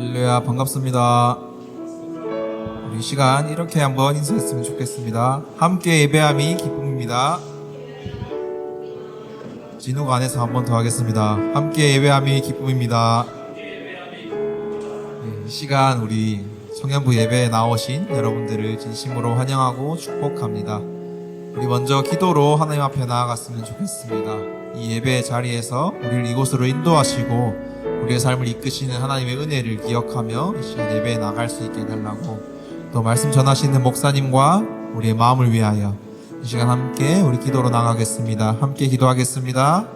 할렐루야, 반갑습니다. 우리 시간 이렇게 한번 인사했으면 좋겠습니다. 함께 예배함이 기쁨입니다. 진우가 안에서 한번 더 하겠습니다. 함께 예배함이 기쁨입니다. 이 시간 우리 청년부 예배에 나오신 여러분들을 진심으로 환영하고 축복합니다. 우리 먼저 기도로 하나님 앞에 나아갔으면 좋겠습니다. 이 예배 자리에서 우리를 이곳으로 인도하시고 우리의 삶을 이끄시는 하나님의 은혜를 기억하며 이 시간 예배에 나갈 수 있게 해달라고, 또 말씀 전하시는 목사님과 우리의 마음을 위하여 이 시간 함께 우리 기도로 나가겠습니다. 함께 기도하겠습니다.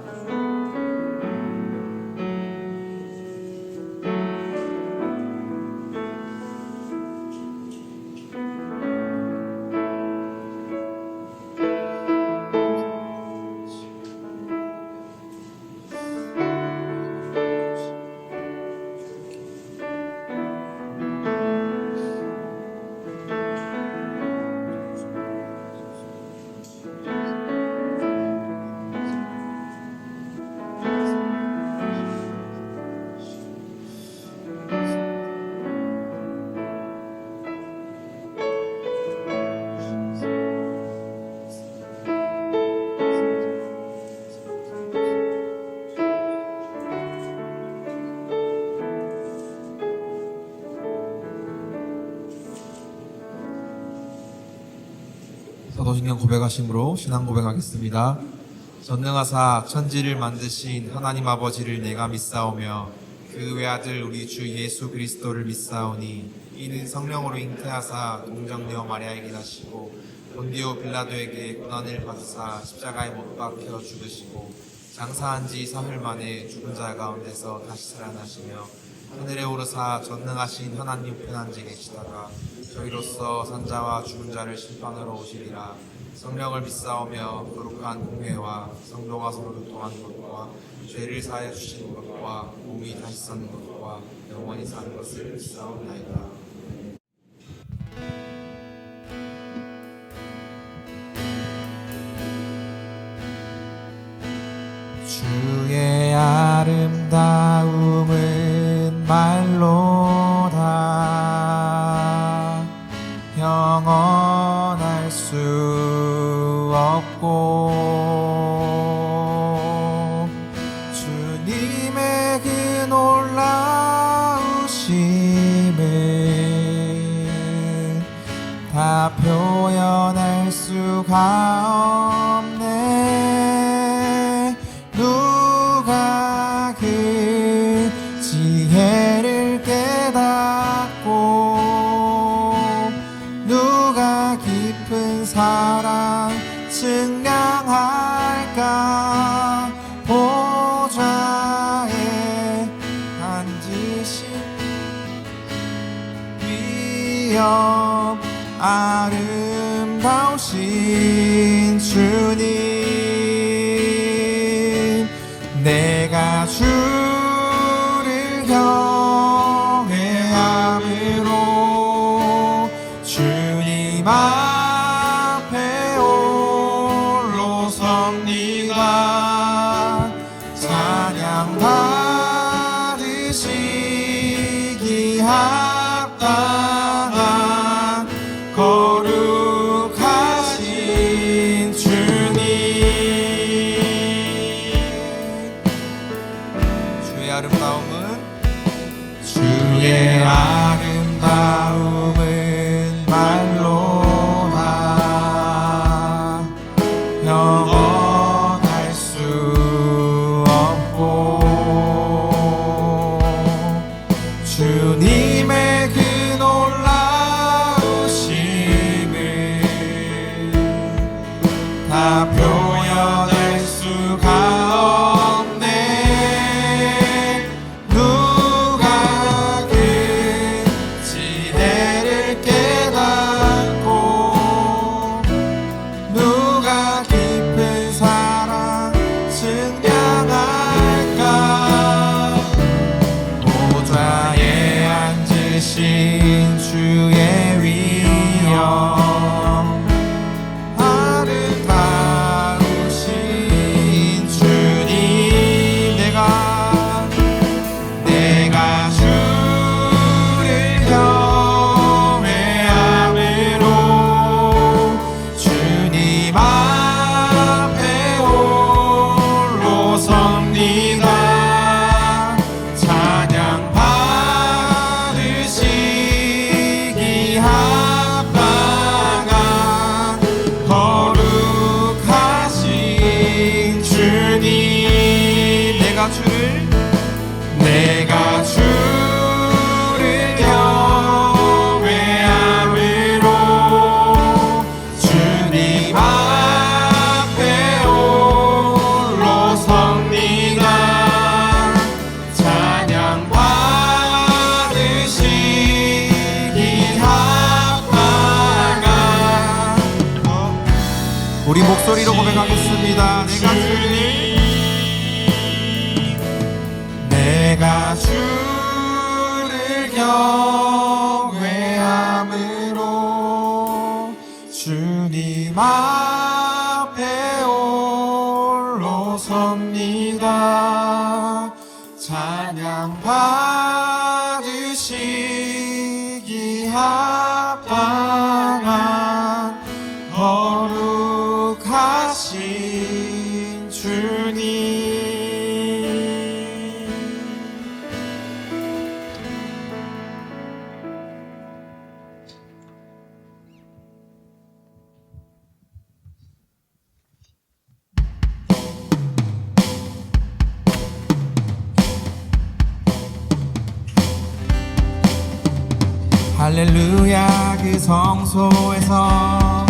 사도신경 고백하심으로 신앙 고백하겠습니다. 전능하사 천지를 만드신 하나님 아버지를 내가 믿사오며 그 외아들 우리 주 예수 그리스도를 믿사오니 이는 성령으로 잉태하사 동정녀 마리아에게 나시고 본디오 빌라도에게 고난을 받으사 십자가에 못 박혀 죽으시고 장사한 지 사흘 만에 죽은 자 가운데서 다시 살아나시며 하늘에 오르사 전능하신 하나님 편한지 계시다가 저희로서 산자와 죽은 자를 심판하러 오시리라. 성령을 믿사오며 거룩한 공회와 성도가 서로 교통하는 것과 죄를 사하여 주시는 것과 몸이 다시 사는 것과 영원히 사는 것을 믿사옵나이다. 주의 아름다움은 말로다 영원할 수 없고 주님의 그 놀라우심을 다 표현할 수가 없네. 누가 그 지혜를 깨닫고 누가 깊은 사랑 증량할까. 보좌에 앉으신 위엄 아름다우신 주님, 내가 주를 경외함으로 주님 앞에 홀로 섭니다. 찬양 받으시기 합당한 거룩하신 주님, 주의 아름다움은 말로다 영원할 수 없고 주님의 그 놀라우심을 다 표현할 수가 없네. 누가 그 지혜를 깨닫고 누가 깊은 사랑 증량할까. 보좌에 앉으신 주의 위엄 아름다우신 주님, 내가 주를 목소리로 고백하겠습니다. 내가 주를 경외함으로 주님 앞에 홀로 섭니다. 찬양 받으시기 합당한 거룩하신 주님. 할렐루야. 그 성소에서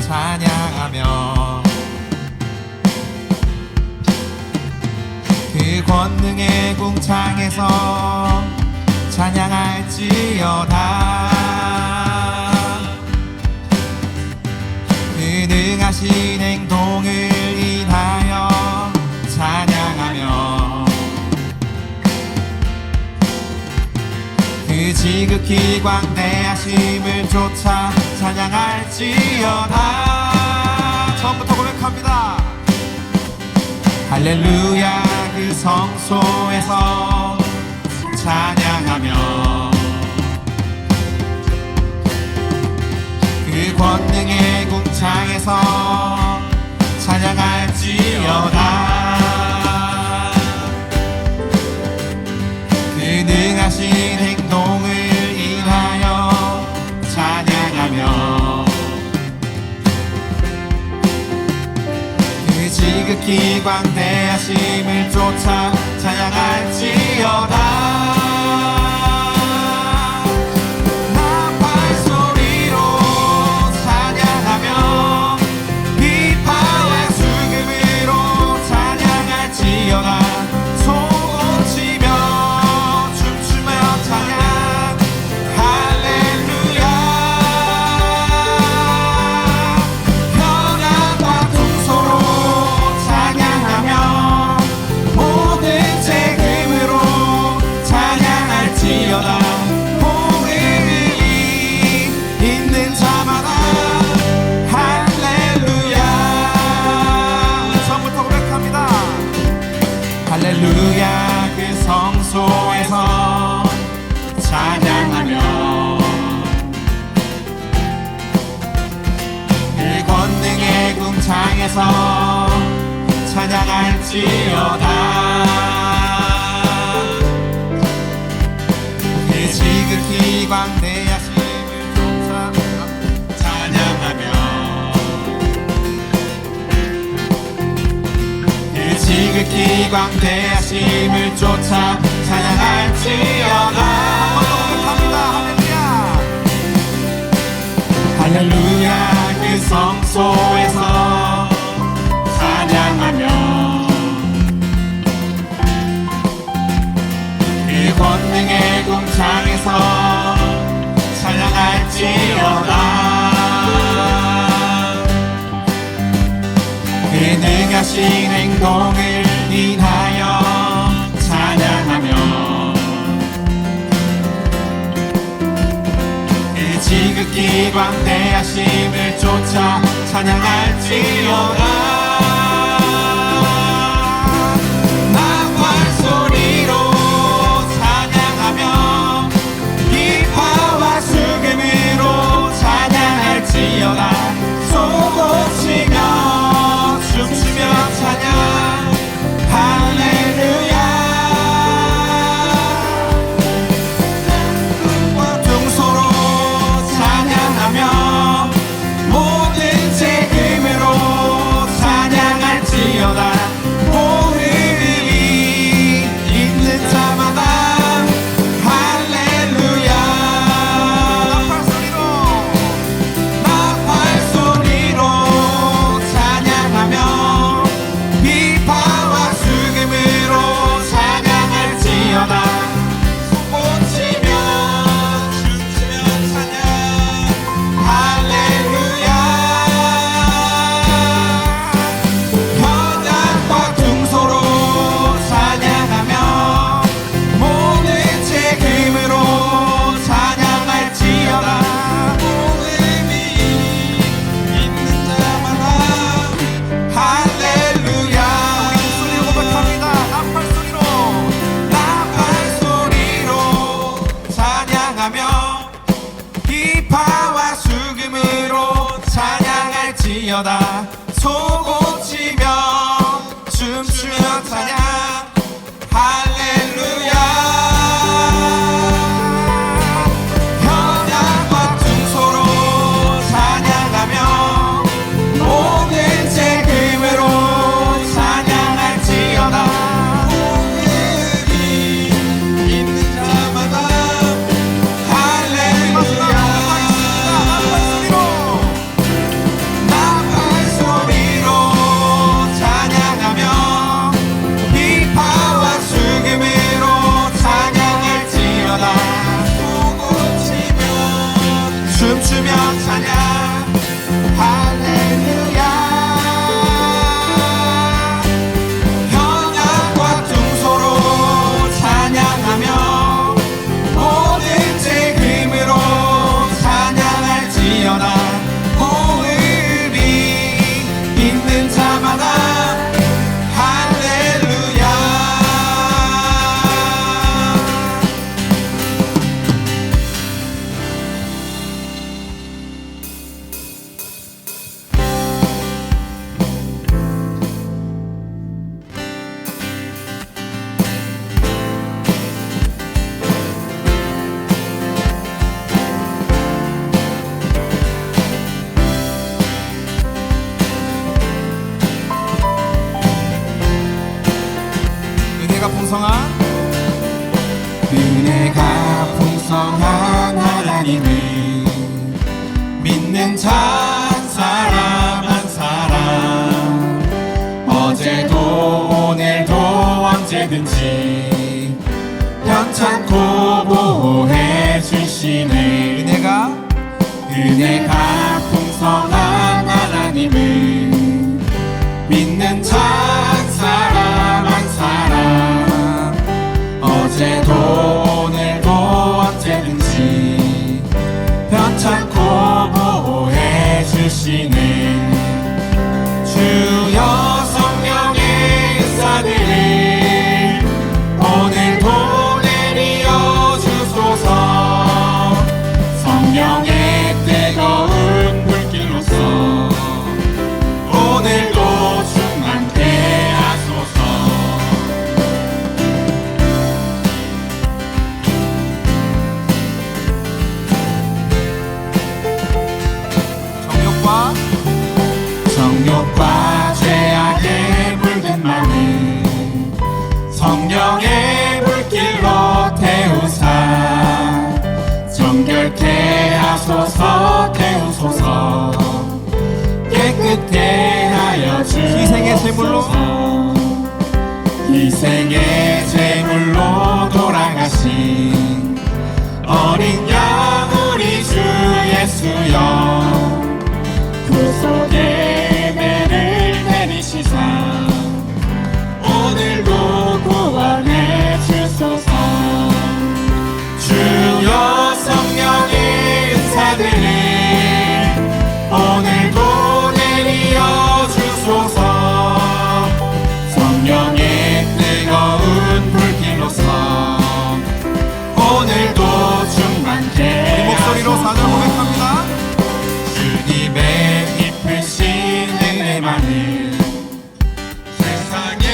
찬양하며 그 권능의 궁창에서 찬양할지어다. 그 능하신 행동을 인하여 찬양하며 그 지극히 광대하심을 쫓아 찬양할지어다. 처음부터 고백합니다. 할렐루야. 그 성소에서 찬양하며 그 권능의 궁창에서 찬양할지어다. 그 능하신 행동을 인하여 찬양하며 그 지극히 광대하심을 쫓아 찬양할지어다. 나팔소리로 찬양하며 비파와 수금으로 찬양할지어다. 소치며 춤추며 찬양 할렐루야. 현악과 둥소로 찬양하며 모든 재금으로 찬양할지어다. 복음이 있는 자마다 할렐루야. 처음부터 고백합니다. 할렐루야. 그 성소에서 찬양하며 그 권능의 궁창에서 찬양할지어다. 그 지극히 광대하심을 쫓아 찬양하며 그 지극히 광대하심을 쫓아 찬양할지어다. 할렐루야. 그 성소에서 찬양하며 그 권능의 궁창에서 찬양할지어다. 그 능하신 행동을 인하여 찬양하며 그 지극히 광대하심을 쫓아 찬양할지어다. 나팔소리로 찬양하며 기파와 수금으로 찬양할지어다. 소고치며 춤추며 찬양 할렐루야. 둥소로 찬양하며 모든 재금으로 찬양 지어다 소고치며 춤추며 찬양 할렐루야. 현악과 퉁소로 찬양하며 모든 재금으로 찬양할지어다. 오늘이 있는 자마다 할렐루야. 나팔 소리로 찬양하며 비파와 수금으로 찬양할지어다. 소고치며 춤추며 찬양 할렐루야. 현악과 퉁소로 찬양하며 모든 재금으로 찬양할지어다. 호흡이 있는 자마다 할렐루야. 은혜가 풍성한 하나님을 믿는 자 한 사람 한 사람 어제도 오늘도 언제든지 편찮고 보호해 주시네. 은혜가 풍성한 하나님을 믿는 자 한 사람 한 사람 어제도 오늘도 언제든지 편찮고 보호해 주시네. 주여 성령의 은사들을 오늘도 내리어 주소서. 성령의 뜨거운 불길로서 오늘도 충만케 하소서. 정욕과 죄악에 물든 마음 성령의 불길로 태우사 정결케 하소서. 태우소서. 깨끗해 하여 주소서. 희생의 제물로 돌아가신 어린 양 우리 주 예수여. 구속의 은혜를 내리시사 오늘도 구원해 주소서. 주여 성령의 은사들을 오늘도 내리어 주소서. 성령의 뜨거운 불길로서 오늘도 충만케 이 목소리로 사랑 고백합니다. 주님의 깊으신 은혜만을 세상에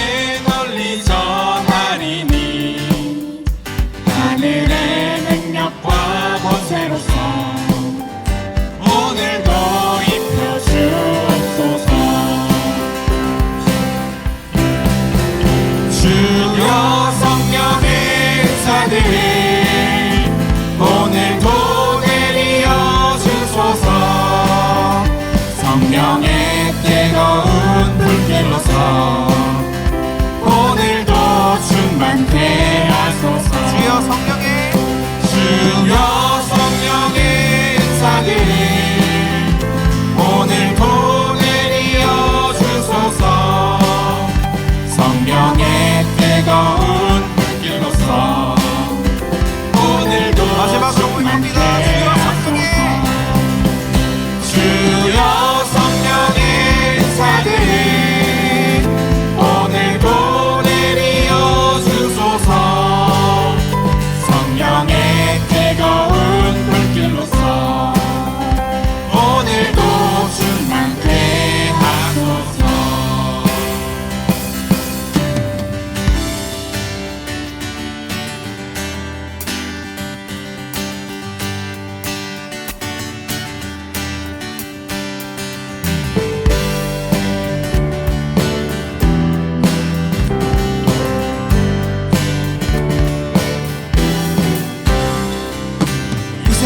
널리 전하리니 하늘의 능력과 권세로서 오늘도 입혀 주옵소서. 주여 성령의 은사들을 오늘도 내리어 주소서. 성령의 뜨거운 불길로서 오늘도 충만케 하소서. 주여 성령의 은사들을 오늘도 내리어 주소서. 성령의 뜨거운 불길로서 오늘도 충만케 하소서. 주여 성령의 은사들을 오늘도 내리어 주소서. 성령의 뜨거운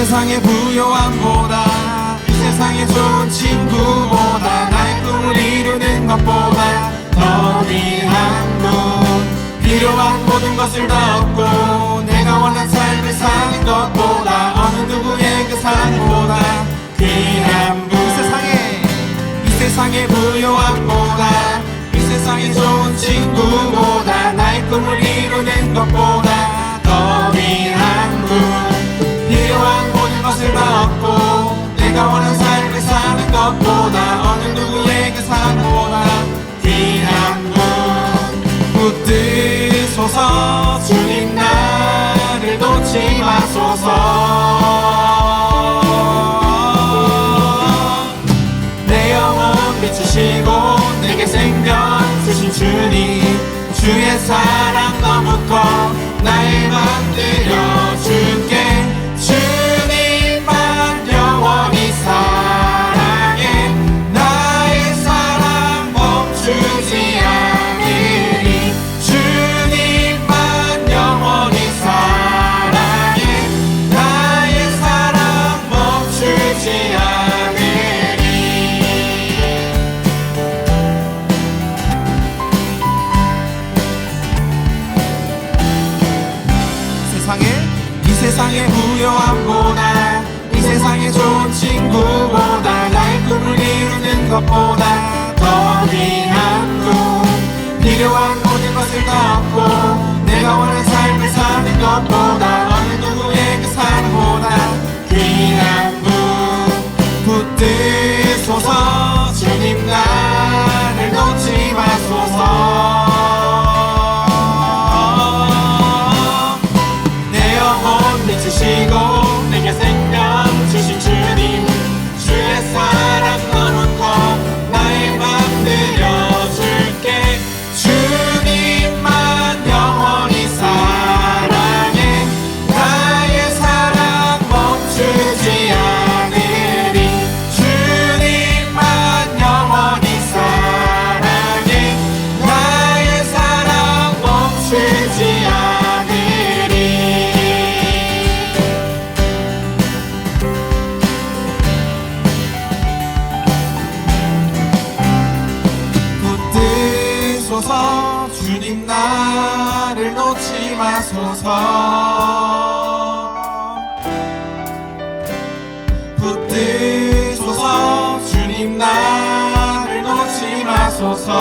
세상의 부요함보다 이 세상의 좋은 친구보다 나의 꿈을 이루는 것보다 더 귀한 분 필요한 모든 것을 다 얻고 내가 원한 삶을 사는 것보다 어느 누구의 그 사랑보다 귀한 분 이 세상의 부요함보다 이 세상의 좋은 친구보다 나의 꿈을 이루는 것보다 더 귀한 분 필요한 모든 것을 다 얻고 내가 원하는 삶을 사는 것보다 어느 누구의 그 사랑보다 귀한 분 붙드소서 주님 나를 놓지 마소서 내 영혼 비추시고 내게 생명 주신 주님 주의 사랑 너무 커 나의 맘 들여줄게 주님만 영원히 사랑해 나의 사랑 멈추지 않으리 주님만 영원히 사랑해 나의 사랑 멈추지 않으리 이 세상의 부요함보다 이 세상의 좋은 친구보다 나의 꿈을 이루는 것보다 더 귀한 분 필요한 모든 것을 다 얻고 내가 원하는 삶을 사는 것보다 어느 누구의 그 사랑보다 귀한 분 붙드소서 주님 나를 놓지 마소서 비추시고 내게 생명 주신 주님 주의 사랑 너무 커 나의 맘 들여줄게 주님만 영원히 사랑해 나의 사랑 멈추지 않으리 주님만 영원히 사랑해 나의 사랑 멈추지 않으리 주님 나를 놓지 마소서 붙드소서 주님 나를 놓지 마소서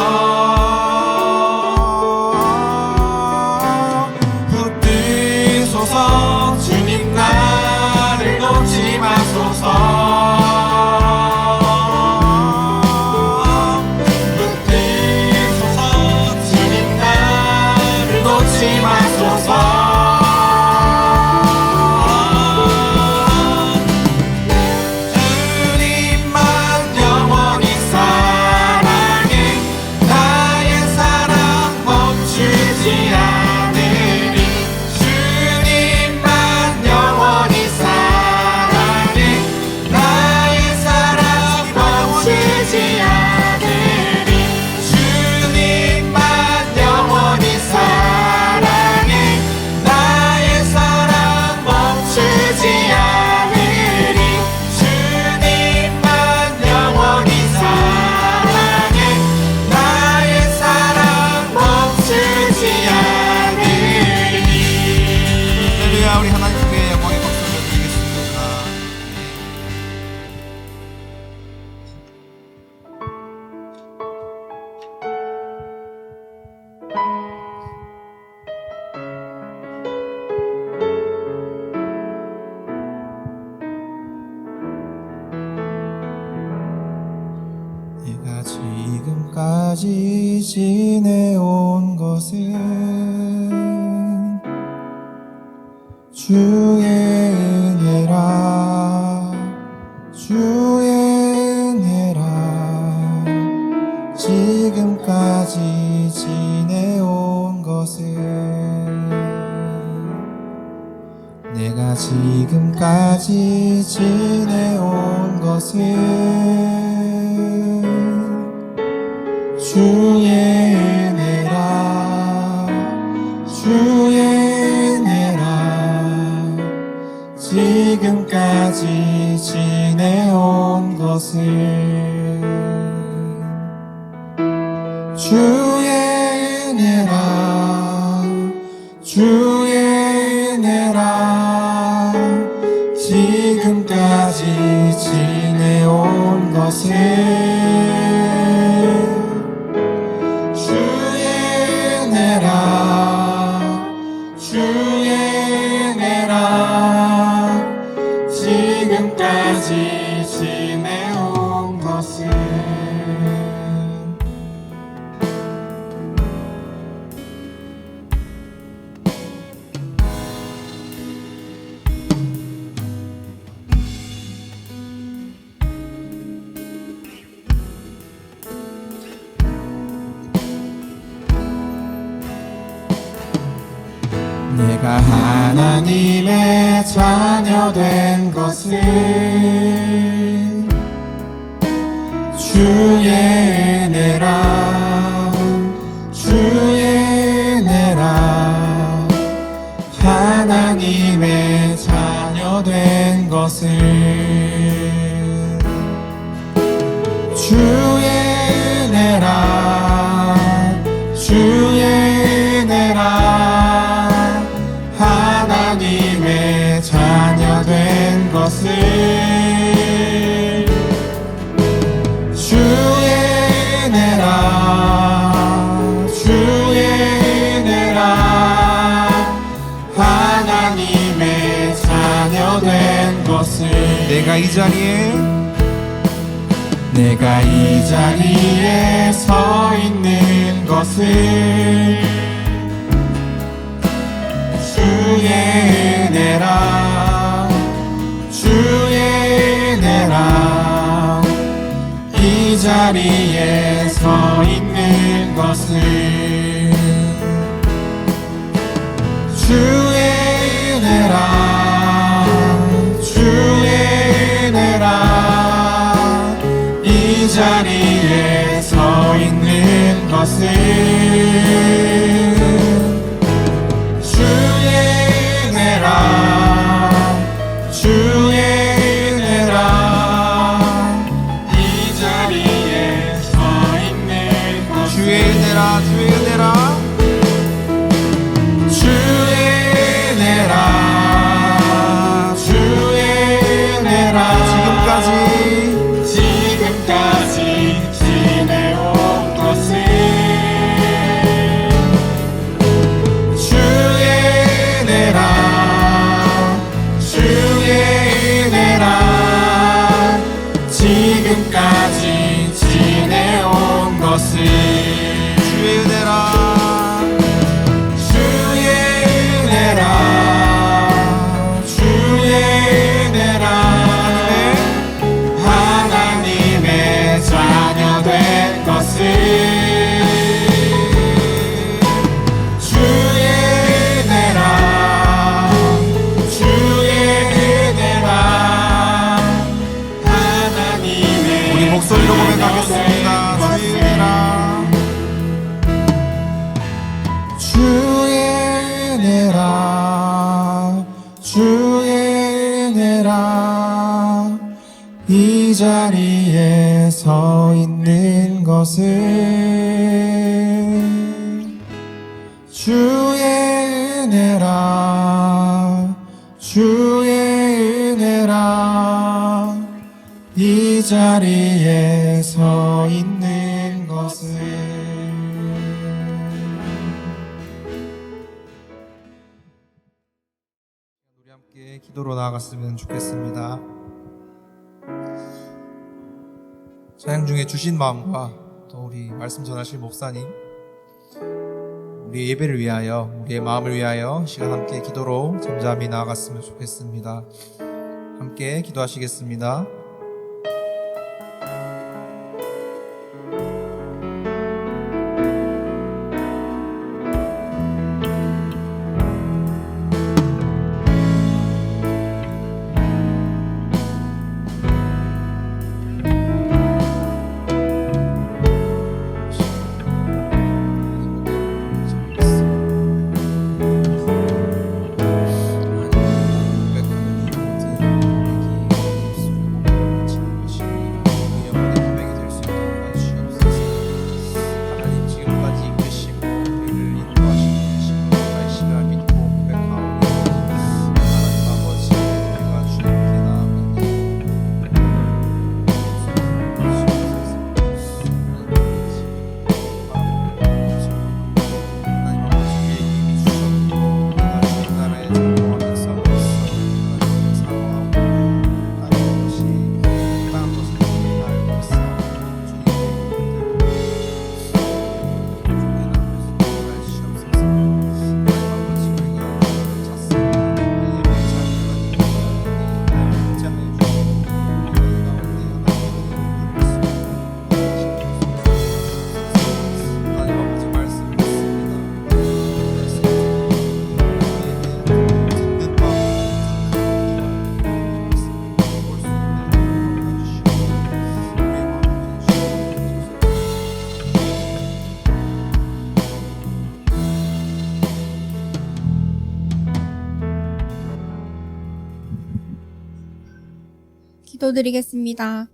붙드소서 주님 나를 놓지 마소서 주님만 영원히 사랑해 나의 사랑 멈추지 않으리 주님만 영원히 사랑해 나의 사랑 멈추지 않으리 주님만 영원히 사랑해 나의 사랑 멈추지 않으리 주님만 영원히 사랑해 나의 사랑 멈추지 않으리 할렐루야 우리 하나님께 영광의 박수 드리겠습니다. 내가 지금까지 지내온 것은 주의 은혜라 주의 은혜라 지금까지 지내온 것은 내가 지금까지 지내온 것은 주의 은혜라 주의 은혜라 지금까지 지금까지 지내온 것을 주의 은혜라 주의 은혜라 지금까지 지내온 것을 주의 은혜라 주의 은혜라 지금까지 지내온 것을 내가 하나님의 자녀 된 것을 주의 은혜라 주의 은혜라 하나님의 자녀 된 것을 주의 은혜라 주의 은혜라 하나님의 자녀 된 것을 주의 은혜라 주의 은혜라 하나님의 자녀 된 것을 내가 이 자리에 서 있는 것을 주의 은혜라 주의 은혜라 이 자리에 서 있는 것을 주의 은혜라 주의 은혜라 이 자리에 서 있는 것을 주의 은혜라 이 자리에 서 있는 것을 주의 은혜라 주의 은혜라 주의 은혜라 주의 은혜라 지금까지 지내온 것을 주의 은혜라 지금까지 지내온 것을 주의 은혜라 주의 은혜라 주의 은혜라 하나님의 자녀 된 것을 주의 은혜라 주의 은혜라 우리 목소리로 고백하겠습니다. 주의 은혜라 주의 은혜라 이 자리에 서 있는 것을 주의 은혜라 주의 은혜라 이 자리에 서 있는 것을 우리 함께 기도로 나아갔으면 좋겠습니다. 찬양 중에 주신 마음과 또 우리 말씀 전하실 목사님 우리의 예배를 위하여 우리의 마음을 위하여 시간 함께 기도로 잠잠히 나아갔으면 좋겠습니다. 함께 기도하시겠습니다. 기도드리겠습니다.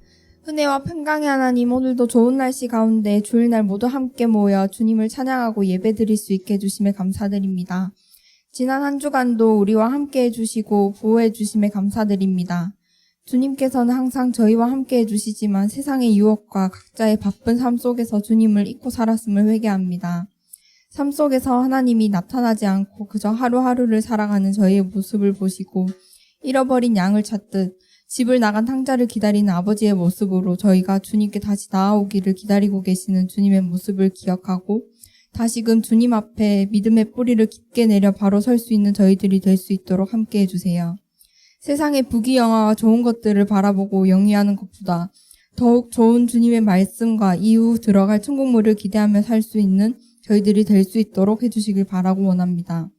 은혜와 평강의 하나님, 오늘도 좋은 날씨 가운데 주일날 모두 함께 모여 주님을 찬양하고 예배드릴 수 있게 해주심에 감사드립니다. 지난 한 주간도 우리와 함께 해주시고 보호해 주심에 감사드립니다. 주님께서는 항상 저희와 함께 해주시지만 세상의 유혹과 각자의 바쁜 삶 속에서 주님을 잊고 살았음을 회개합니다. 삶 속에서 하나님이 나타나지 않고 그저 하루하루를 살아가는 저희의 모습을 보시고 잃어버린 양을 찾듯 집을 나간 탕자를 기다리는 아버지의 모습으로 저희가 주님께 다시 나아오기를 기다리고 계시는 주님의 모습을 기억하고 다시금 주님 앞에 믿음의 뿌리를 깊게 내려 바로 설 수 있는 저희들이 될 수 있도록 함께 해주세요. 세상의 부귀영화와 좋은 것들을 바라보고 영위하는 것보다 더욱 좋은 주님의 말씀과 이후 들어갈 천국물을 기대하며 살 수 있는 저희들이 될 수 있도록 해주시길 바라고 원합니다.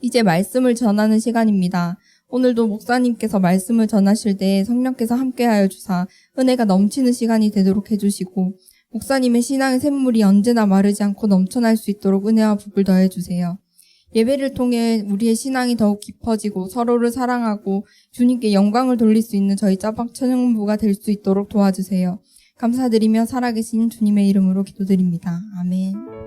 이제 말씀을 전하는 시간입니다. 오늘도 목사님께서 말씀을 전하실 때 성령께서 함께하여 주사 은혜가 넘치는 시간이 되도록 해주시고 목사님의 신앙의 샘물이 언제나 마르지 않고 넘쳐날 수 있도록 은혜와 복을 더해 주세요. 예배를 통해 우리의 신앙이 더욱 깊어지고 서로를 사랑하고 주님께 영광을 돌릴 수 있는 저희 짜박 천연부가 될 수 있도록 도와주세요. 감사드리며 살아계신 주님의 이름으로 기도드립니다. 아멘.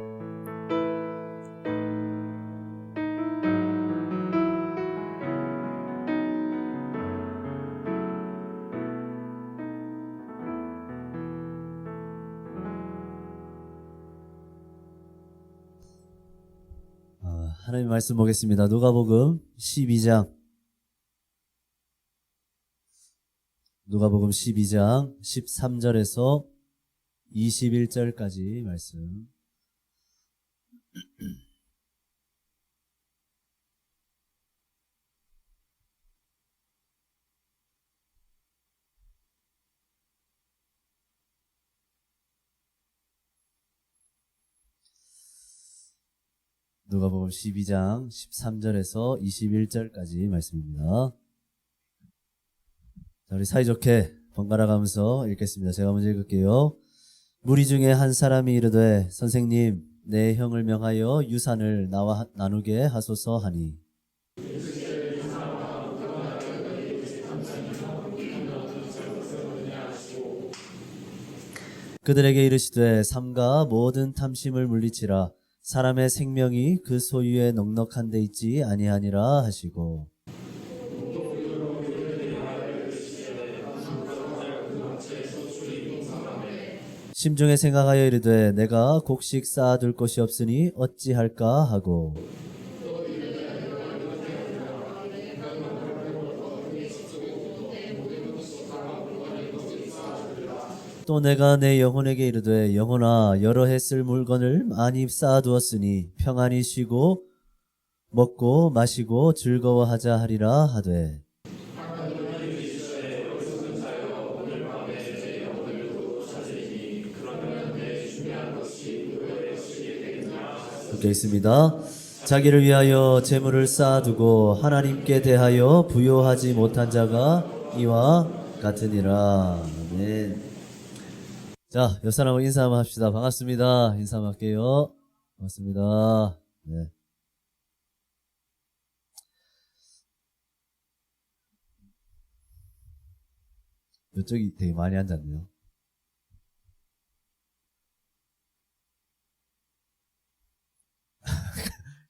하나님 말씀 보겠습니다. 누가복음 12장 13절에서 21절까지 말씀. 누가복음 12장 13절에서 21절까지 말씀입니다. 자, 우리 사이좋게 번갈아 가면서 읽겠습니다. 제가 먼저 읽을게요. 무리 중에 한 사람이 이르되 선생님, 내 형을 명하여 유산을 나와 나누게 하소서 하니 그들에게 이르시되 삼가 모든 탐심을 물리치라. 사람의 생명이 그 소유에 넉넉한 데 있지 아니하니라 하시고 심중에 생각하여 이르되 내가 곡식 쌓아둘 곳이 없으니 어찌할까 하고 또 내가 내 영혼에게 이르되 영혼아 여러 해 쓸 물건을 많이 쌓아두었으니 평안히 쉬고 먹고 마시고 즐거워하자 하리라 하되 함께 있습니다. 자기를 위하여 재물을 쌓아두고 하나님께 대하여 부요하지 못한 자가 이와 같으니라. 아멘. 자, 옆 사람하고 인사 한번 합시다. 반갑습니다. 인사 한번 할게요. 반갑습니다. 네. 이쪽이 되게 많이 앉았네요.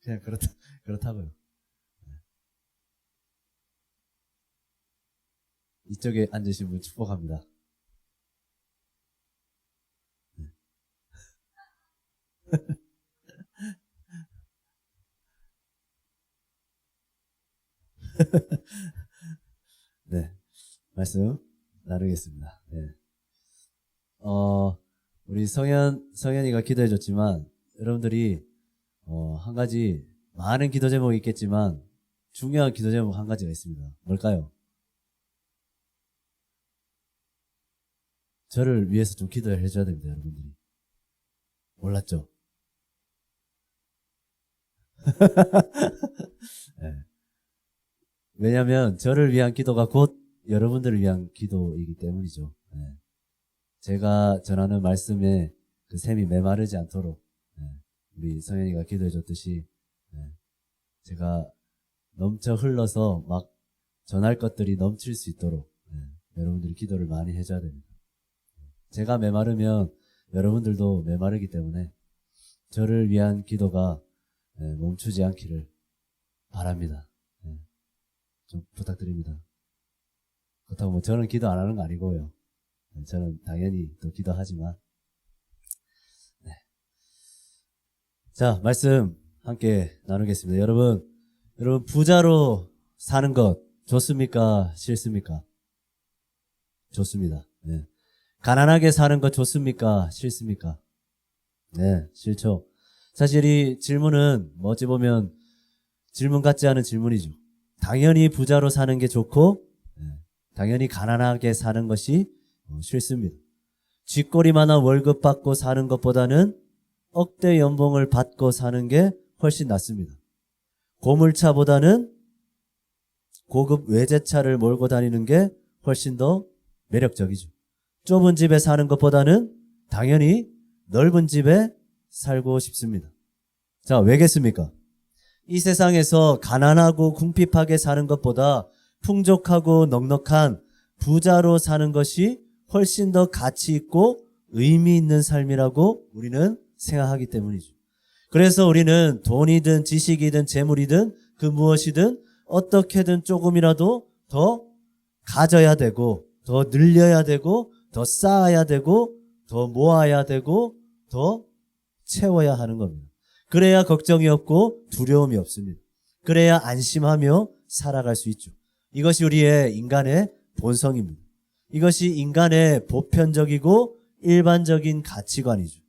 그냥 그렇다고요. 이쪽에 앉으신 분 축복합니다. 네, 말씀 나누겠습니다. 네. 우리 성현이가 기도해줬지만 여러분들이 한 가지 많은 기도 제목이 있겠지만 중요한 기도 제목 한 가지가 있습니다. 뭘까요? 저를 위해서 좀 기도를 해줘야 됩니다, 여러분들이. 몰랐죠? 네. 왜냐하면 저를 위한 기도가 곧 여러분들을 위한 기도이기 때문이죠. 네. 제가 전하는 말씀에 그 샘이 메마르지 않도록 우리 성현이가 기도해 줬듯이 제가 넘쳐 흘러서 막 전할 것들이 넘칠 수 있도록 여러분들이 기도를 많이 해줘야 됩니다. 제가 메마르면 여러분들도 메마르기 때문에 저를 위한 기도가 멈추지 않기를 바랍니다. 좀 부탁드립니다. 그렇다고 뭐 저는 기도 안 하는 거 아니고요. 저는 당연히 또 기도하지만. 네. 자, 말씀 함께 나누겠습니다. 여러분 부자로 사는 것 좋습니까? 싫습니까? 좋습니다. 네. 가난하게 사는 것 좋습니까? 싫습니까? 네, 싫죠. 사실 이 질문은 어찌 보면 질문 같지 않은 질문이죠. 당연히 부자로 사는 게 좋고 당연히 가난하게 사는 것이 싫습니다. 쥐꼬리 많아 월급 받고 사는 것보다는 억대 연봉을 받고 사는 게 훨씬 낫습니다. 고물차보다는 고급 외제차를 몰고 다니는 게 훨씬 더 매력적이죠. 좁은 집에 사는 것보다는 당연히 넓은 집에 살고 싶습니다. 자, 왜겠습니까? 이 세상에서 가난하고 궁핍하게 사는 것보다 풍족하고 넉넉한 부자로 사는 것이 훨씬 더 가치 있고 의미 있는 삶이라고 우리는 생각하기 때문이죠. 그래서 우리는 돈이든 지식이든 재물이든 그 무엇이든 어떻게든 조금이라도 더 가져야 되고 더 늘려야 되고 더 쌓아야 되고 더 모아야 되고 더 채워야 하는 겁니다. 그래야 걱정이 없고 두려움이 없습니다. 그래야 안심하며 살아갈 수 있죠. 이것이 우리의 인간의 본성입니다. 이것이 인간의 보편적이고 일반적인 가치관이죠.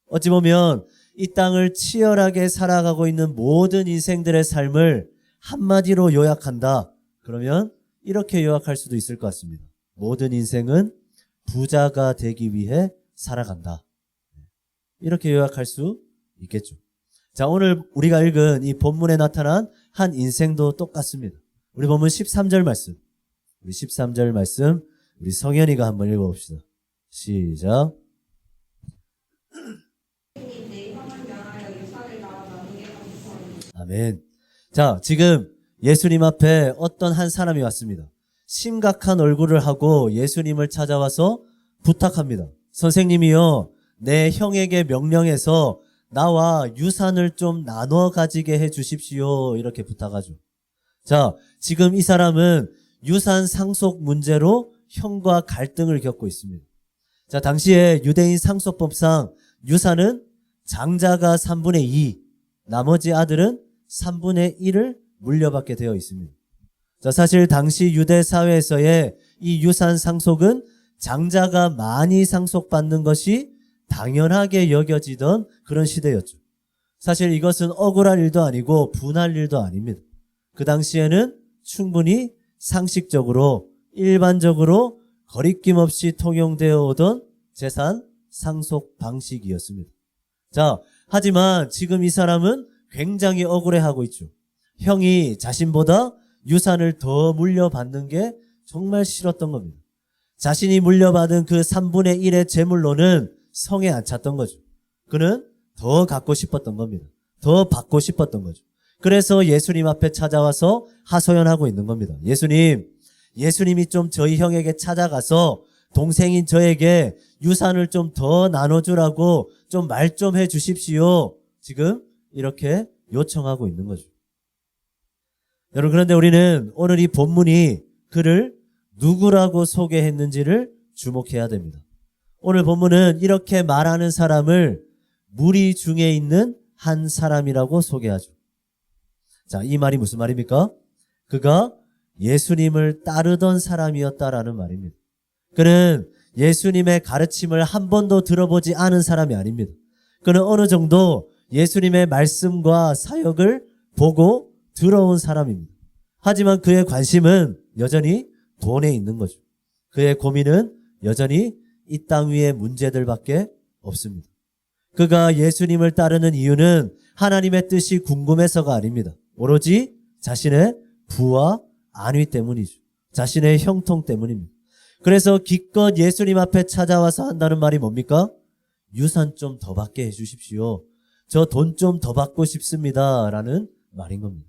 어찌 보면 이 땅을 치열하게 살아가고 있는 모든 인생들의 삶을 한마디로 요약한다. 그러면 이렇게 요약할 수도 있을 것 같습니다. 모든 인생은 부자가 되기 위해 살아간다. 이렇게 요약할 수 있겠죠. 자, 오늘 우리가 읽은 이 본문에 나타난 한 인생도 똑같습니다. 우리 본문 13절 말씀. 우리 13절 말씀 우리 성현이가 한번 읽어봅시다. 시작. 아멘. 자, 지금 예수님 앞에 어떤 한 사람이 왔습니다. 심각한 얼굴을 하고 예수님을 찾아와서 부탁합니다. 선생님이요, 내 형에게 명령해서 나와 유산을 좀 나눠 가지게 해 주십시오. 이렇게 부탁하죠. 자, 지금 이 사람은 유산 상속 문제로 형과 갈등을 겪고 있습니다. 자, 당시에 유대인 상속법상 유산은 장자가 3분의 2, 나머지 아들은 3분의 1을 물려받게 되어 있습니다. 자, 사실 당시 유대 사회에서의 이 유산 상속은 장자가 많이 상속받는 것이 당연하게 여겨지던 그런 시대였죠. 사실 이것은 억울할 일도 아니고 분할 일도 아닙니다. 그 당시에는 충분히 상식적으로 일반적으로 거리낌 없이 통용되어 오던 재산 상속 방식이었습니다. 자, 하지만 지금 이 사람은 굉장히 억울해하고 있죠. 형이 자신보다 유산을 더 물려받는 게 정말 싫었던 겁니다. 자신이 물려받은 그 3분의 1의 재물로는 성에 안 찼던 거죠. 그는 더 갖고 싶었던 겁니다. 더 받고 싶었던 거죠. 그래서 예수님 앞에 찾아와서 하소연하고 있는 겁니다. 예수님이 좀 저희 형에게 찾아가서 동생인 저에게 유산을 좀 더 나눠주라고 좀 말 좀 해주십시오. 지금 이렇게 요청하고 있는 거죠. 여러분, 그런데 우리는 오늘 이 본문이 그를 누구라고 소개했는지를 주목해야 됩니다. 오늘 본문은 이렇게 말하는 사람을 무리 중에 있는 한 사람이라고 소개하죠. 자, 이 말이 무슨 말입니까? 그가 예수님을 따르던 사람이었다라는 말입니다. 그는 예수님의 가르침을 한 번도 들어보지 않은 사람이 아닙니다. 그는 어느 정도 예수님의 말씀과 사역을 보고 들어온 사람입니다. 하지만 그의 관심은 여전히 돈에 있는 거죠. 그의 고민은 여전히 이 땅 위의 문제들밖에 없습니다. 그가 예수님을 따르는 이유는 하나님의 뜻이 궁금해서가 아닙니다. 오로지 자신의 부와 안위 때문이죠. 자신의 형통 때문입니다. 그래서 기껏 예수님 앞에 찾아와서 한다는 말이 뭡니까? 유산 좀 더 받게 해주십시오. 저 돈 좀 더 받고 싶습니다. 라는 말인 겁니다.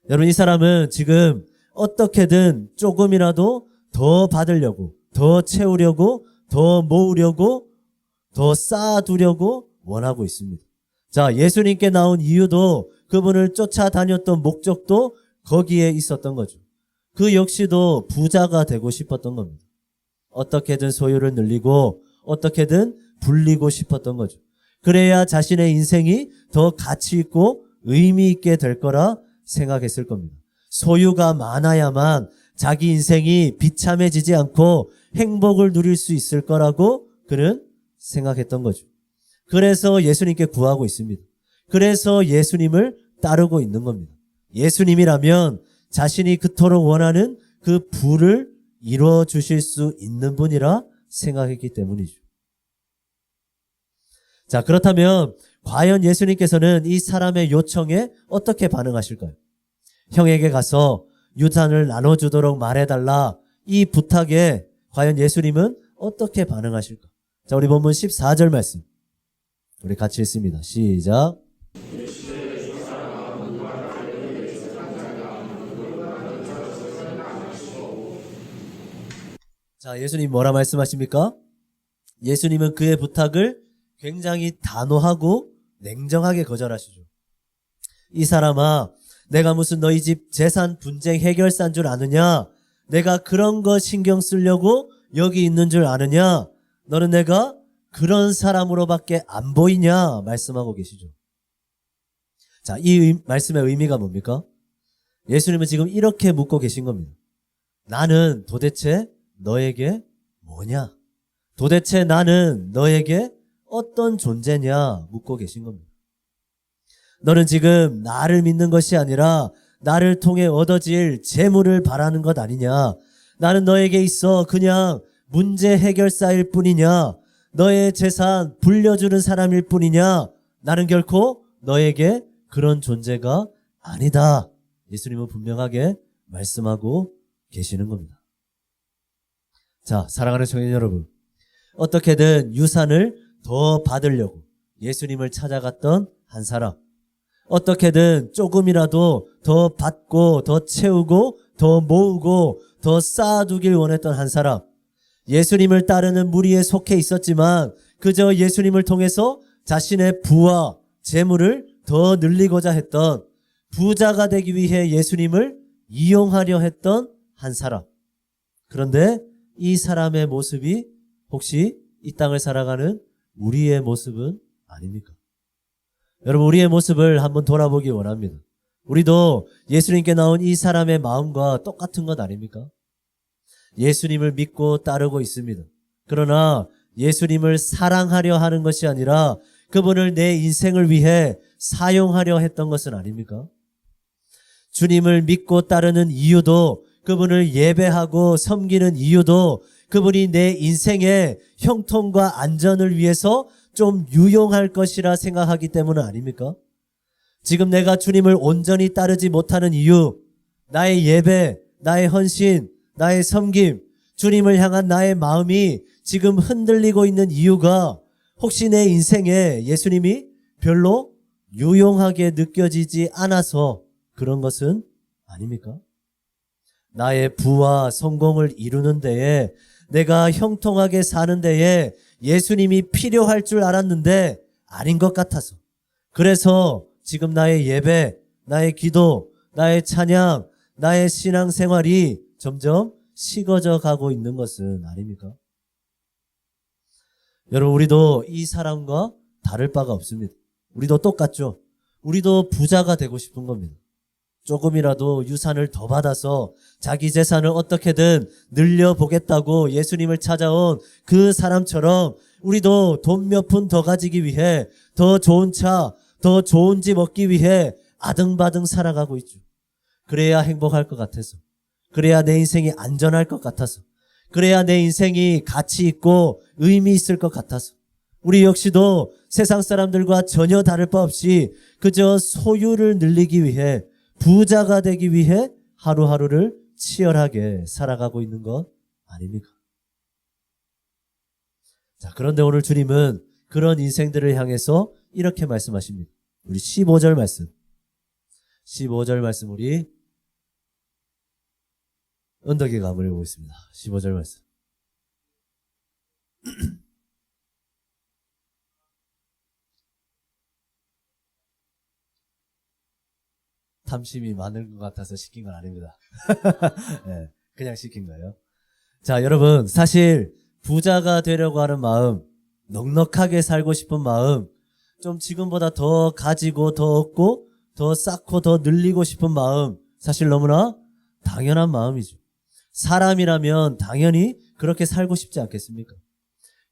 여러분, 이 사람은 지금 어떻게든 조금이라도 더 받으려고, 더 채우려고, 더 모으려고, 더 쌓아두려고 원하고 있습니다. 자, 예수님께 나온 이유도 그분을 쫓아다녔던 목적도 거기에 있었던 거죠. 그 역시도 부자가 되고 싶었던 겁니다. 어떻게든 소유를 늘리고 어떻게든 불리고 싶었던 거죠. 그래야 자신의 인생이 더 가치 있고 의미 있게 될 거라 생각했을 겁니다. 소유가 많아야만 자기 인생이 비참해지지 않고 행복을 누릴 수 있을 거라고 그는 생각했던 거죠. 그래서 예수님께 구하고 있습니다. 그래서 예수님을 따르고 있는 겁니다. 예수님이라면 자신이 그토록 원하는 그 부를 이루어 주실 수 있는 분이라 생각했기 때문이죠. 자, 그렇다면 과연 예수님께서는 이 사람의 요청에 어떻게 반응하실까요? 형에게 가서 유산을 나눠주도록 말해달라, 이 부탁에 과연 예수님은 어떻게 반응하실까? 자, 우리 본문 14절 말씀 우리 같이 읽습니다. 시작. 자, 예수님 뭐라 말씀하십니까? 예수님은 그의 부탁을 굉장히 단호하고 냉정하게 거절하시죠. 이 사람아, 내가 무슨 너희 집 재산 분쟁 해결사인 줄 아느냐? 내가 그런 거 신경 쓰려고 여기 있는 줄 아느냐? 너는 내가 그런 사람으로밖에 안 보이냐? 말씀하고 계시죠. 자, 이 말씀의 의미가 뭡니까? 예수님은 지금 이렇게 묻고 계신 겁니다. 나는 도대체 너에게 뭐냐? 도대체 나는 너에게 어떤 존재냐? 묻고 계신 겁니다. 너는 지금 나를 믿는 것이 아니라 나를 통해 얻어질 재물을 바라는 것 아니냐? 나는 너에게 있어 그냥 문제 해결사일 뿐이냐? 너의 재산 불려주는 사람일 뿐이냐? 나는 결코 너에게 그런 존재가 아니다. 예수님은 분명하게 말씀하고 계시는 겁니다. 자, 사랑하는 청년 여러분, 어떻게든 유산을 더 받으려고 예수님을 찾아갔던 한 사람, 어떻게든 조금이라도 더 받고 더 채우고 더 모으고 더 쌓아두길 원했던 한 사람, 예수님을 따르는 무리에 속해 있었지만 그저 예수님을 통해서 자신의 부와 재물을 더 늘리고자 했던, 부자가 되기 위해 예수님을 이용하려 했던 한 사람. 그런데 이 사람의 모습이 혹시 이 땅을 살아가는 우리의 모습은 아닙니까? 여러분, 우리의 모습을 한번 돌아보기 원합니다. 우리도 예수님께 나온 이 사람의 마음과 똑같은 것 아닙니까? 예수님을 믿고 따르고 있습니다. 그러나 예수님을 사랑하려 하는 것이 아니라 그분을 내 인생을 위해 사용하려 했던 것은 아닙니까? 주님을 믿고 따르는 이유도, 그분을 예배하고 섬기는 이유도 그분이 내 인생의 형통과 안전을 위해서 좀 유용할 것이라 생각하기 때문은 아닙니까? 지금 내가 주님을 온전히 따르지 못하는 이유, 나의 예배, 나의 헌신, 나의 섬김, 주님을 향한 나의 마음이 지금 흔들리고 있는 이유가 혹시 내 인생에 예수님이 별로 유용하게 느껴지지 않아서 그런 것은 아닙니까? 나의 부와 성공을 이루는 데에, 내가 형통하게 사는 데에 예수님이 필요할 줄 알았는데 아닌 것 같아서, 그래서 지금 나의 예배, 나의 기도, 나의 찬양, 나의 신앙생활이 점점 식어져 가고 있는 것은 아닙니까? 여러분, 우리도 이 사람과 다를 바가 없습니다. 우리도 똑같죠. 우리도 부자가 되고 싶은 겁니다. 조금이라도 유산을 더 받아서 자기 재산을 어떻게든 늘려보겠다고 예수님을 찾아온 그 사람처럼 우리도 돈 몇 푼 더 가지기 위해, 더 좋은 차, 더 좋은 집 얻기 위해 아등바등 살아가고 있죠. 그래야 행복할 것 같아서, 그래야 내 인생이 안전할 것 같아서, 그래야 내 인생이 가치 있고 의미 있을 것 같아서, 우리 역시도 세상 사람들과 전혀 다를 바 없이 그저 소유를 늘리기 위해, 부자가 되기 위해 하루하루를 치열하게 살아가고 있는 것 아닙니까? 자, 그런데 오늘 주님은 그런 인생들을 향해서 이렇게 말씀하십니다. 우리 15절 말씀. 15절 말씀 우리 언덕에 가보려고 있습니다. 15절 말씀. 탐심이 많은 것 같아서 시킨 건 아닙니다. 네, 그냥 시킨 거예요. 자, 여러분, 사실 부자가 되려고 하는 마음, 넉넉하게 살고 싶은 마음, 좀 지금보다 더 가지고 더 얻고 더 쌓고 더 늘리고 싶은 마음, 사실 너무나 당연한 마음이죠. 사람이라면 당연히 그렇게 살고 싶지 않겠습니까?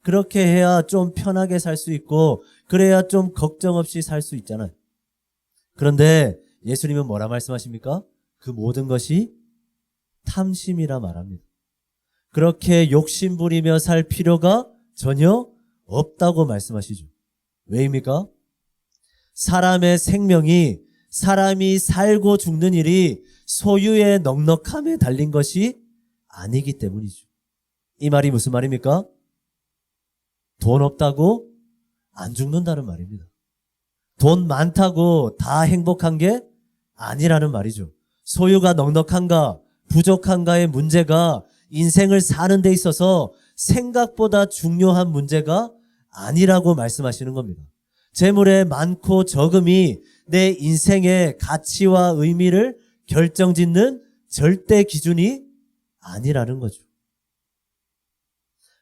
그렇게 해야 좀 편하게 살 수 있고 그래야 좀 걱정 없이 살 수 있잖아요. 그런데 예수님은 뭐라 말씀하십니까? 그 모든 것이 탐심이라 말합니다. 그렇게 욕심 부리며 살 필요가 전혀 없다고 말씀하시죠. 왜입니까? 사람의 생명이 사람이 살고 죽는 일이 소유의 넉넉함에 달린 것이 아니기 때문이죠. 이 말이 무슨 말입니까? 돈 없다고 안 죽는다는 말입니다. 돈 많다고 다 행복한 게 아니라는 말이죠. 소유가 넉넉한가 부족한가의 문제가 인생을 사는 데 있어서 생각보다 중요한 문제가 아니라고 말씀하시는 겁니다. 재물의 많고 적음이 내 인생의 가치와 의미를 결정짓는 절대 기준이 아니라는 거죠.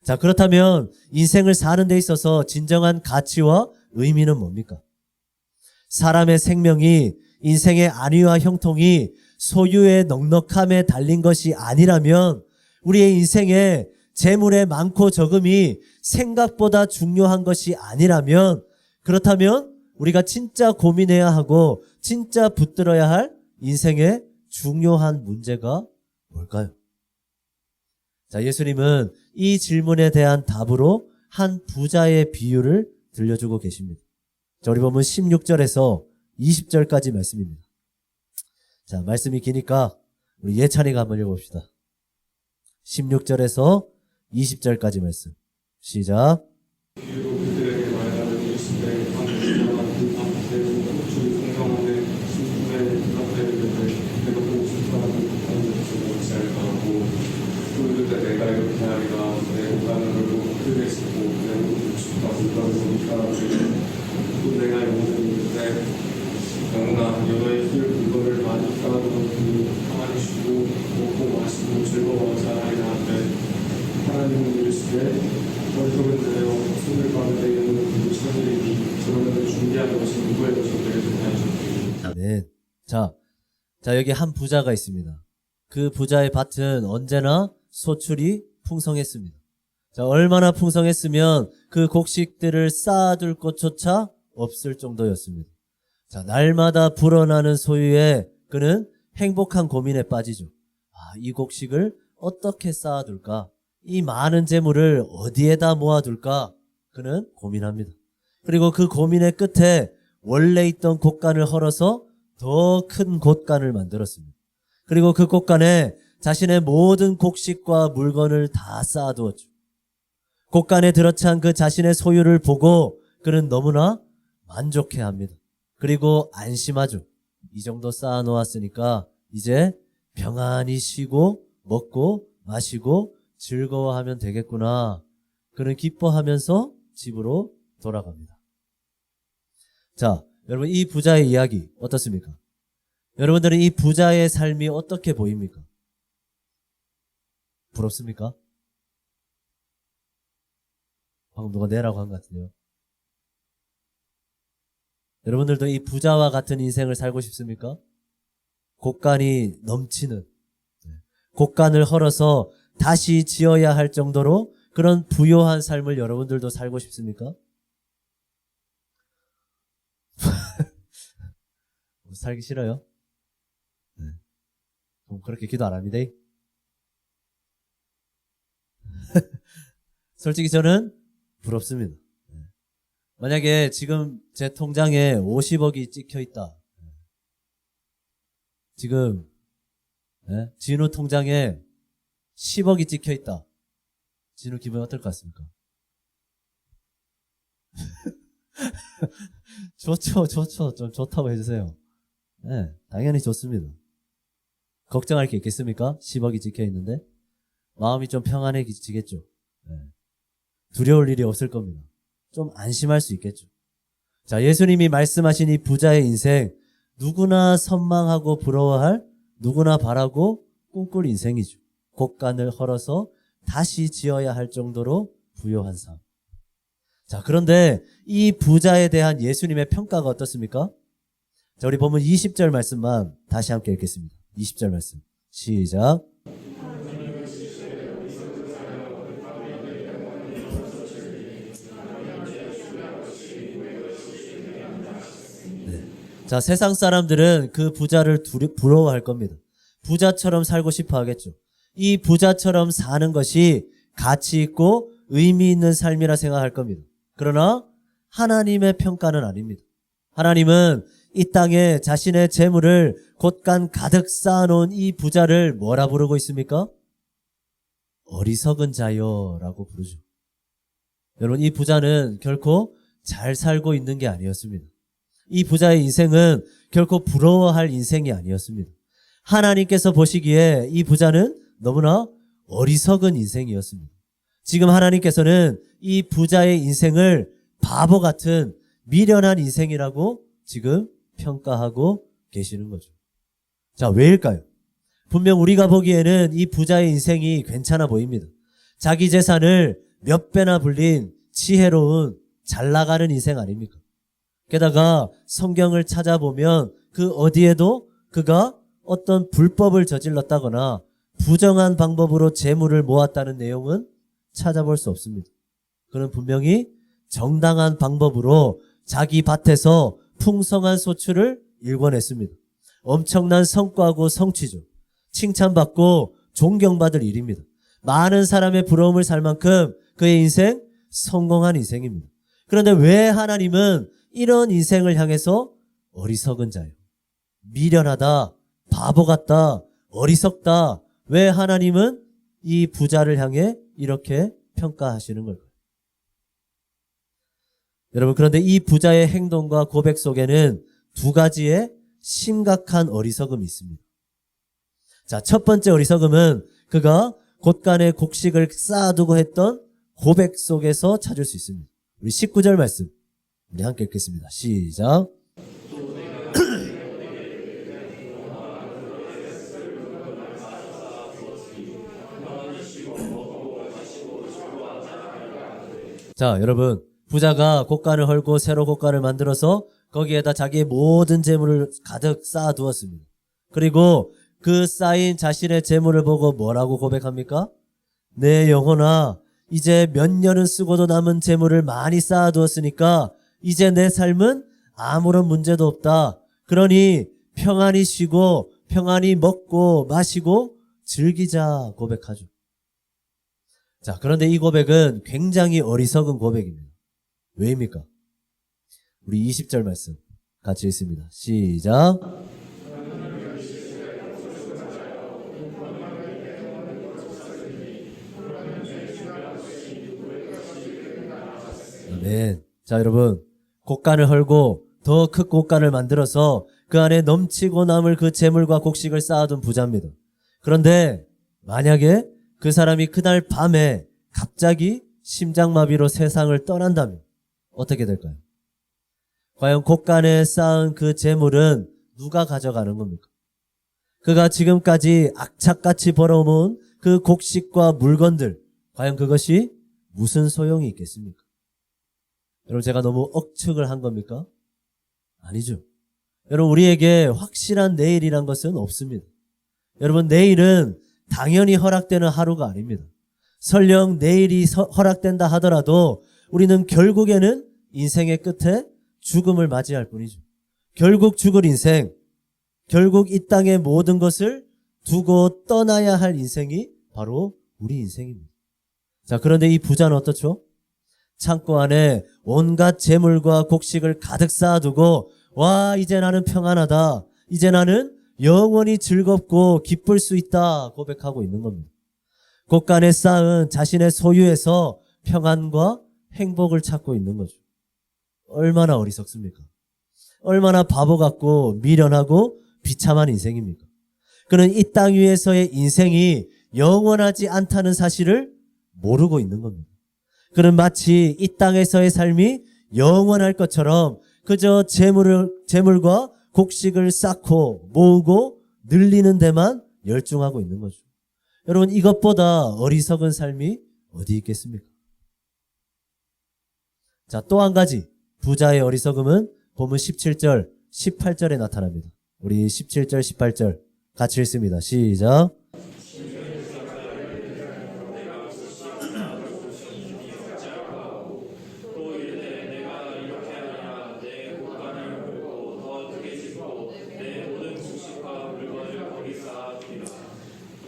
자, 그렇다면 인생을 사는 데 있어서 진정한 가치와 의미는 뭡니까? 사람의 생명이 인생의 안위와 형통이 소유의 넉넉함에 달린 것이 아니라면 우리의 인생에 재물의 많고 적음이 생각보다 중요한 것이 아니라면 그렇다면 우리가 진짜 고민해야 하고 진짜 붙들어야 할 인생의 중요한 문제가 뭘까요? 자, 예수님은 이 질문에 대한 답으로 한 부자의 비유를 들려주고 계십니다. 자, 우리 보면 16절에서 20절까지 말씀입니다. 자, 말씀이 기니까 우리 예찬이가 한번 읽어봅시다. 16절에서 20절까지 말씀. 시작. 비유로 그들에게 말하는 예수님의 방주시와 그 밤새 주 공경하되 신분의 앞에 있는데 내가 보고 싶어하는 하는 것을 잘하고 그 그때 내가 이렇게 하리라 내 옷가는 걸로 크게 쓰고 내 옷을 춥다 물건으로 따라주며 또 내가 영혼을 믿는데 영혼아 너의 길 물건을 많이 따라놓은 그 가만히 쉬고 먹고 마시고 즐거워하자 하리라 하되 하나님은 이르시되 어리석은 자여 손을 가운데 있는 그 천일이니 저러면 준비한 것이 누구의 것인지 하셨으니 아멘. 자, 여기 한 부자가 있습니다. 그 부자의 밭은 언제나 소출이 풍성했습니다. 자, 얼마나 풍성했으면 그 곡식들을 쌓아둘 곳조차 없을 정도였습니다. 자, 날마다 불어나는 소유에 그는 행복한 고민에 빠지죠. 이 곡식을 어떻게 쌓아둘까? 이 많은 재물을 어디에다 모아둘까? 그는 고민합니다. 그리고 그 고민의 끝에 원래 있던 곳간을 헐어서 더 큰 곳간을 만들었습니다. 그리고 그 곳간에 자신의 모든 곡식과 물건을 다 쌓아두었죠. 곳간에 들어찬 그 자신의 소유를 보고 그는 너무나 만족해합니다. 그리고 안심하죠. 이 정도 쌓아놓았으니까 이제 평안히 쉬고 먹고 마시고 즐거워하면 되겠구나. 그는 기뻐하면서 집으로 돌아갑니다. 자, 여러분 이 부자의 이야기 어떻습니까? 여러분들은 이 부자의 삶이 어떻게 보입니까? 부럽습니까? 방금 누가 내라고 한 것 같은데요. 여러분들도 이 부자와 같은 인생을 살고 싶습니까? 곳간이 넘치는, 곳간을 헐어서 다시 지어야 할 정도로 그런 부요한 삶을 여러분들도 살고 싶습니까? 살기 싫어요? 네. 그럼 그렇게 기도 안 합니다. 솔직히 저는 부럽습니다. 만약에 지금 제 통장에 50억이 찍혀 있다. 지금 진우 통장에 10억이 찍혀 있다. 진우 기분이 어떨 것 같습니까? 좋죠. 좀 좋다고 해주세요. 네, 당연히 좋습니다. 걱정할 게 있겠습니까? 10억이 찍혀 있는데 마음이 좀 평안해지겠죠. 네. 두려울 일이 없을 겁니다. 좀 안심할 수 있겠죠. 자, 예수님이 말씀하신 이 부자의 인생, 누구나 선망하고 부러워할, 누구나 바라고 꿈꿀 인생이죠. 곳간을 헐어서 다시 지어야 할 정도로 부요한 삶. 자, 그런데 이 부자에 대한 예수님의 평가가 어떻습니까? 자, 우리 보면 20절 말씀만 다시 함께 읽겠습니다. 20절 말씀. 시작. 자, 세상 사람들은 그 부자를 부러워할 겁니다. 부자처럼 살고 싶어 하겠죠. 이 부자처럼 사는 것이 가치 있고 의미 있는 삶이라 생각할 겁니다. 그러나 하나님의 평가는 아닙니다. 하나님은 이 땅에 자신의 재물을 곳간 가득 쌓아놓은 이 부자를 뭐라 부르고 있습니까? 어리석은 자여라고 부르죠. 여러분, 이 부자는 결코 잘 살고 있는 게 아니었습니다. 이 부자의 인생은 결코 부러워할 인생이 아니었습니다. 하나님께서 보시기에 이 부자는 너무나 어리석은 인생이었습니다. 지금 하나님께서는 이 부자의 인생을 바보 같은 미련한 인생이라고 지금 평가하고 계시는 거죠. 자, 왜일까요? 분명 우리가 보기에는 이 부자의 인생이 괜찮아 보입니다. 자기 재산을 몇 배나 불린 지혜로운 잘 나가는 인생 아닙니까? 게다가 성경을 찾아보면 그 어디에도 그가 어떤 불법을 저질렀다거나 부정한 방법으로 재물을 모았다는 내용은 찾아볼 수 없습니다. 그는 분명히 정당한 방법으로 자기 밭에서 풍성한 소출을 일궈냈습니다. 엄청난 성과고 성취죠. 칭찬받고 존경받을 일입니다. 많은 사람의 부러움을 살 만큼 그의 인생 성공한 인생입니다. 그런데 왜 하나님은 이런 인생을 향해서 어리석은 자요, 미련하다, 바보 같다, 어리석다, 왜 하나님은 이 부자를 향해 이렇게 평가하시는 걸까요? 여러분, 그런데 이 부자의 행동과 고백 속에는 두 가지의 심각한 어리석음이 있습니다. 자, 첫 번째 어리석음은 그가 곳간에 곡식을 쌓아두고 했던 고백 속에서 찾을 수 있습니다. 우리 19절 말씀 우리 함께 읽겠습니다. 시작. 자, 여러분, 부자가 곳간을 헐고 새로 곳간을 만들어서 거기에다 자기의 모든 재물을 가득 쌓아두었습니다. 그리고 그 쌓인 자신의 재물을 보고 뭐라고 고백합니까? 내 영혼아, 이제 몇 년은 쓰고도 남은 재물을 많이 쌓아두었으니까 이제 내 삶은 아무런 문제도 없다. 그러니 평안히 쉬고 평안히 먹고 마시고 즐기자 고백하죠. 자, 그런데 이 고백은 굉장히 어리석은 고백입니다. 왜입니까? 우리 20절 말씀 같이 읽습니다. 시작. 아멘. 자, 여러분, 곡간을 헐고 더 큰 곡간을 만들어서 그 안에 넘치고 남을 그 재물과 곡식을 쌓아둔 부자입니다. 그런데 만약에 그 사람이 그날 밤에 갑자기 심장마비로 세상을 떠난다면 어떻게 될까요? 과연 곡간에 쌓은 그 재물은 누가 가져가는 겁니까? 그가 지금까지 악착같이 벌어모은 그 곡식과 물건들, 과연 그것이 무슨 소용이 있겠습니까? 여러분, 제가 너무 억측을 한 겁니까? 아니죠. 여러분, 우리에게 확실한 내일이란 것은 없습니다. 여러분, 내일은 당연히 허락되는 하루가 아닙니다. 설령 내일이 허락된다 하더라도 우리는 결국에는 인생의 끝에 죽음을 맞이할 뿐이죠. 결국 죽을 인생, 결국 이 땅의 모든 것을 두고 떠나야 할 인생이 바로 우리 인생입니다. 자, 그런데 이 부자는 어떻죠? 창고 안에 온갖 재물과 곡식을 가득 쌓아두고 와, 이제 나는 평안하다. 이제 나는 영원히 즐겁고 기쁠 수 있다 고백하고 있는 겁니다. 곳간에 쌓은 자신의 소유에서 평안과 행복을 찾고 있는 거죠. 얼마나 어리석습니까? 얼마나 바보 같고 미련하고 비참한 인생입니까? 그는 이 땅 위에서의 인생이 영원하지 않다는 사실을 모르고 있는 겁니다. 그는 마치 이 땅에서의 삶이 영원할 것처럼 그저 재물과 곡식을 쌓고 모으고 늘리는 데만 열중하고 있는 거죠. 여러분, 이것보다 어리석은 삶이 어디 있겠습니까? 자, 또 한 가지 부자의 어리석음은 본문 17절, 18절에 나타납니다. 우리 17절, 18절 같이 읽습니다. 시작.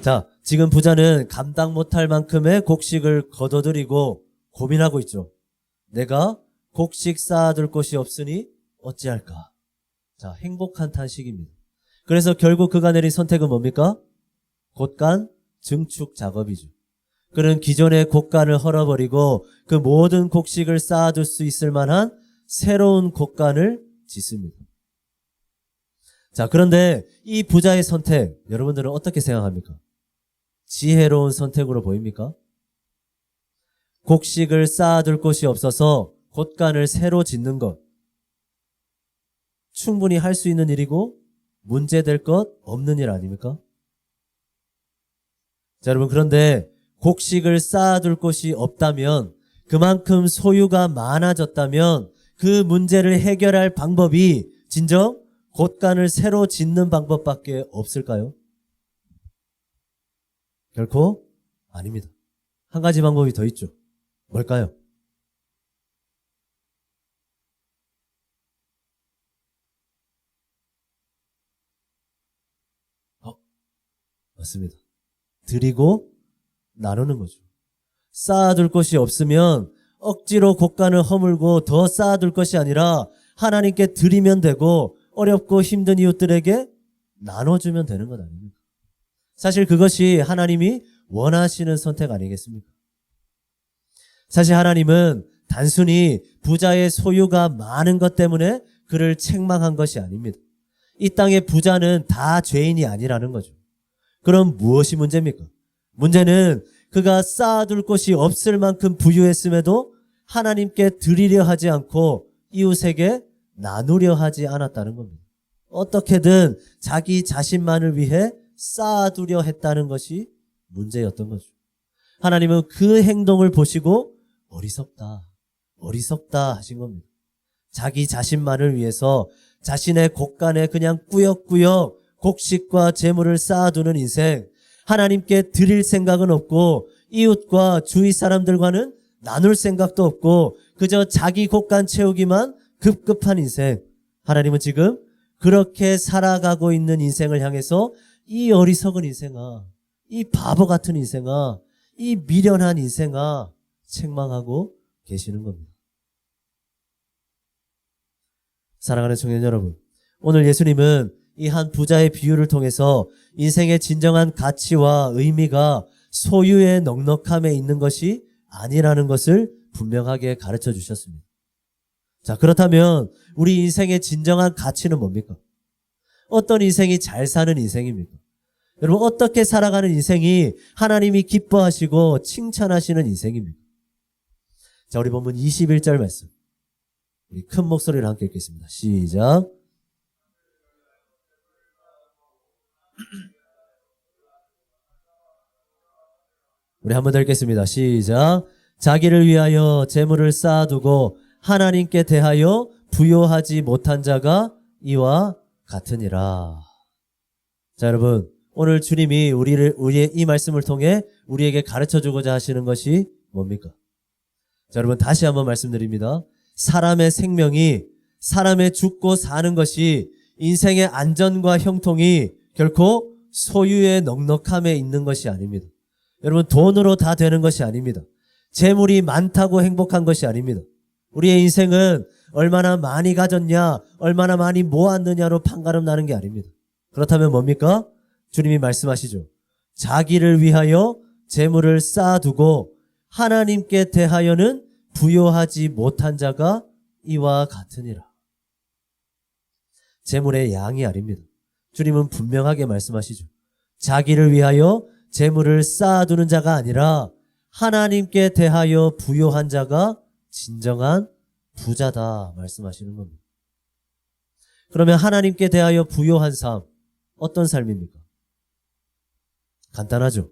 자, 지금 부자는 감당 못할 만큼의 곡식을 거둬들이고 고민하고 있죠. 내가 곡식 쌓아둘 곳이 없으니 어찌할까? 자, 행복한 탄식입니다. 그래서 결국 그가 내린 선택은 뭡니까? 곳간 증축 작업이죠. 그는 기존의 곳간을 헐어버리고 그 모든 곡식을 쌓아둘 수 있을 만한 새로운 곳간을 짓습니다. 자, 그런데 이 부자의 선택, 여러분들은 어떻게 생각합니까? 지혜로운 선택으로 보입니까? 곡식을 쌓아둘 곳이 없어서 곳간을 새로 짓는 것, 충분히 할 수 있는 일이고 문제될 것 없는 일 아닙니까? 자, 여러분, 그런데 곡식을 쌓아둘 곳이 없다면, 그만큼 소유가 많아졌다면 그 문제를 해결할 방법이 진정 곳간을 새로 짓는 방법밖에 없을까요? 결코 아닙니다. 한 가지 방법이 더 있죠. 뭘까요? 맞습니다. 드리고 나누는 거죠. 쌓아둘 것이 없으면 억지로 곳간을 허물고 더 쌓아둘 것이 아니라 하나님께 드리면 되고 어렵고 힘든 이웃들에게 나눠주면 되는 것 아닙니까? 사실 그것이 하나님이 원하시는 선택 아니겠습니까? 사실 하나님은 단순히 부자의 소유가 많은 것 때문에 그를 책망한 것이 아닙니다. 이 땅의 부자는 다 죄인이 아니라는 거죠. 그럼 무엇이 문제입니까? 문제는 그가 쌓아둘 곳이 없을 만큼 부유했음에도 하나님께 드리려 하지 않고 이웃에게 나누려 하지 않았다는 겁니다. 어떻게든 자기 자신만을 위해 쌓아두려 했다는 것이 문제였던 거죠. 하나님은 그 행동을 보시고 어리석다 하신 겁니다. 자기 자신만을 위해서 자신의 곳간에 그냥 꾸역꾸역 곡식과 재물을 쌓아두는 인생, 하나님께 드릴 생각은 없고 이웃과 주위 사람들과는 나눌 생각도 없고 그저 자기 곳간 채우기만 급급한 인생. 하나님은 지금 그렇게 살아가고 있는 인생을 향해서 이 어리석은 인생아, 이 바보 같은 인생아, 이 미련한 인생아 책망하고 계시는 겁니다. 사랑하는 청년 여러분, 오늘 예수님은 이 한 부자의 비유를 통해서 인생의 진정한 가치와 의미가 소유의 넉넉함에 있는 것이 아니라는 것을 분명하게 가르쳐 주셨습니다. 자, 그렇다면 우리 인생의 진정한 가치는 뭡니까? 어떤 인생이 잘 사는 인생입니까? 여러분, 어떻게 살아가는 인생이 하나님이 기뻐하시고 칭찬하시는 인생입니까? 자, 우리 본문 21절 말씀. 우리 큰 목소리로 함께 읽겠습니다. 시작. 우리 한 번 더 읽겠습니다. 시작. 자기를 위하여 재물을 쌓아두고 하나님께 대하여 부요하지 못한 자가 이와 같으니라. 자, 여러분, 오늘 주님이 우리의 이 말씀을 통해 우리에게 가르쳐주고자 하시는 것이 뭡니까? 자, 여러분, 다시 한번 말씀드립니다. 사람의 생명이, 사람의 죽고 사는 것이, 인생의 안전과 형통이 결코 소유의 넉넉함에 있는 것이 아닙니다. 여러분, 돈으로 다 되는 것이 아닙니다. 재물이 많다고 행복한 것이 아닙니다. 우리의 인생은 얼마나 많이 가졌냐, 얼마나 많이 모았느냐로 판가름 나는 게 아닙니다. 그렇다면 뭡니까? 주님이 말씀하시죠. 자기를 위하여 재물을 쌓아두고 하나님께 대하여는 부요하지 못한 자가 이와 같으니라. 재물의 양이 아닙니다. 주님은 분명하게 말씀하시죠. 자기를 위하여 재물을 쌓아두는 자가 아니라 하나님께 대하여 부요한 자가 진정한 부자다 말씀하시는 겁니다. 그러면 하나님께 대하여 부요한 삶, 어떤 삶입니까? 간단하죠.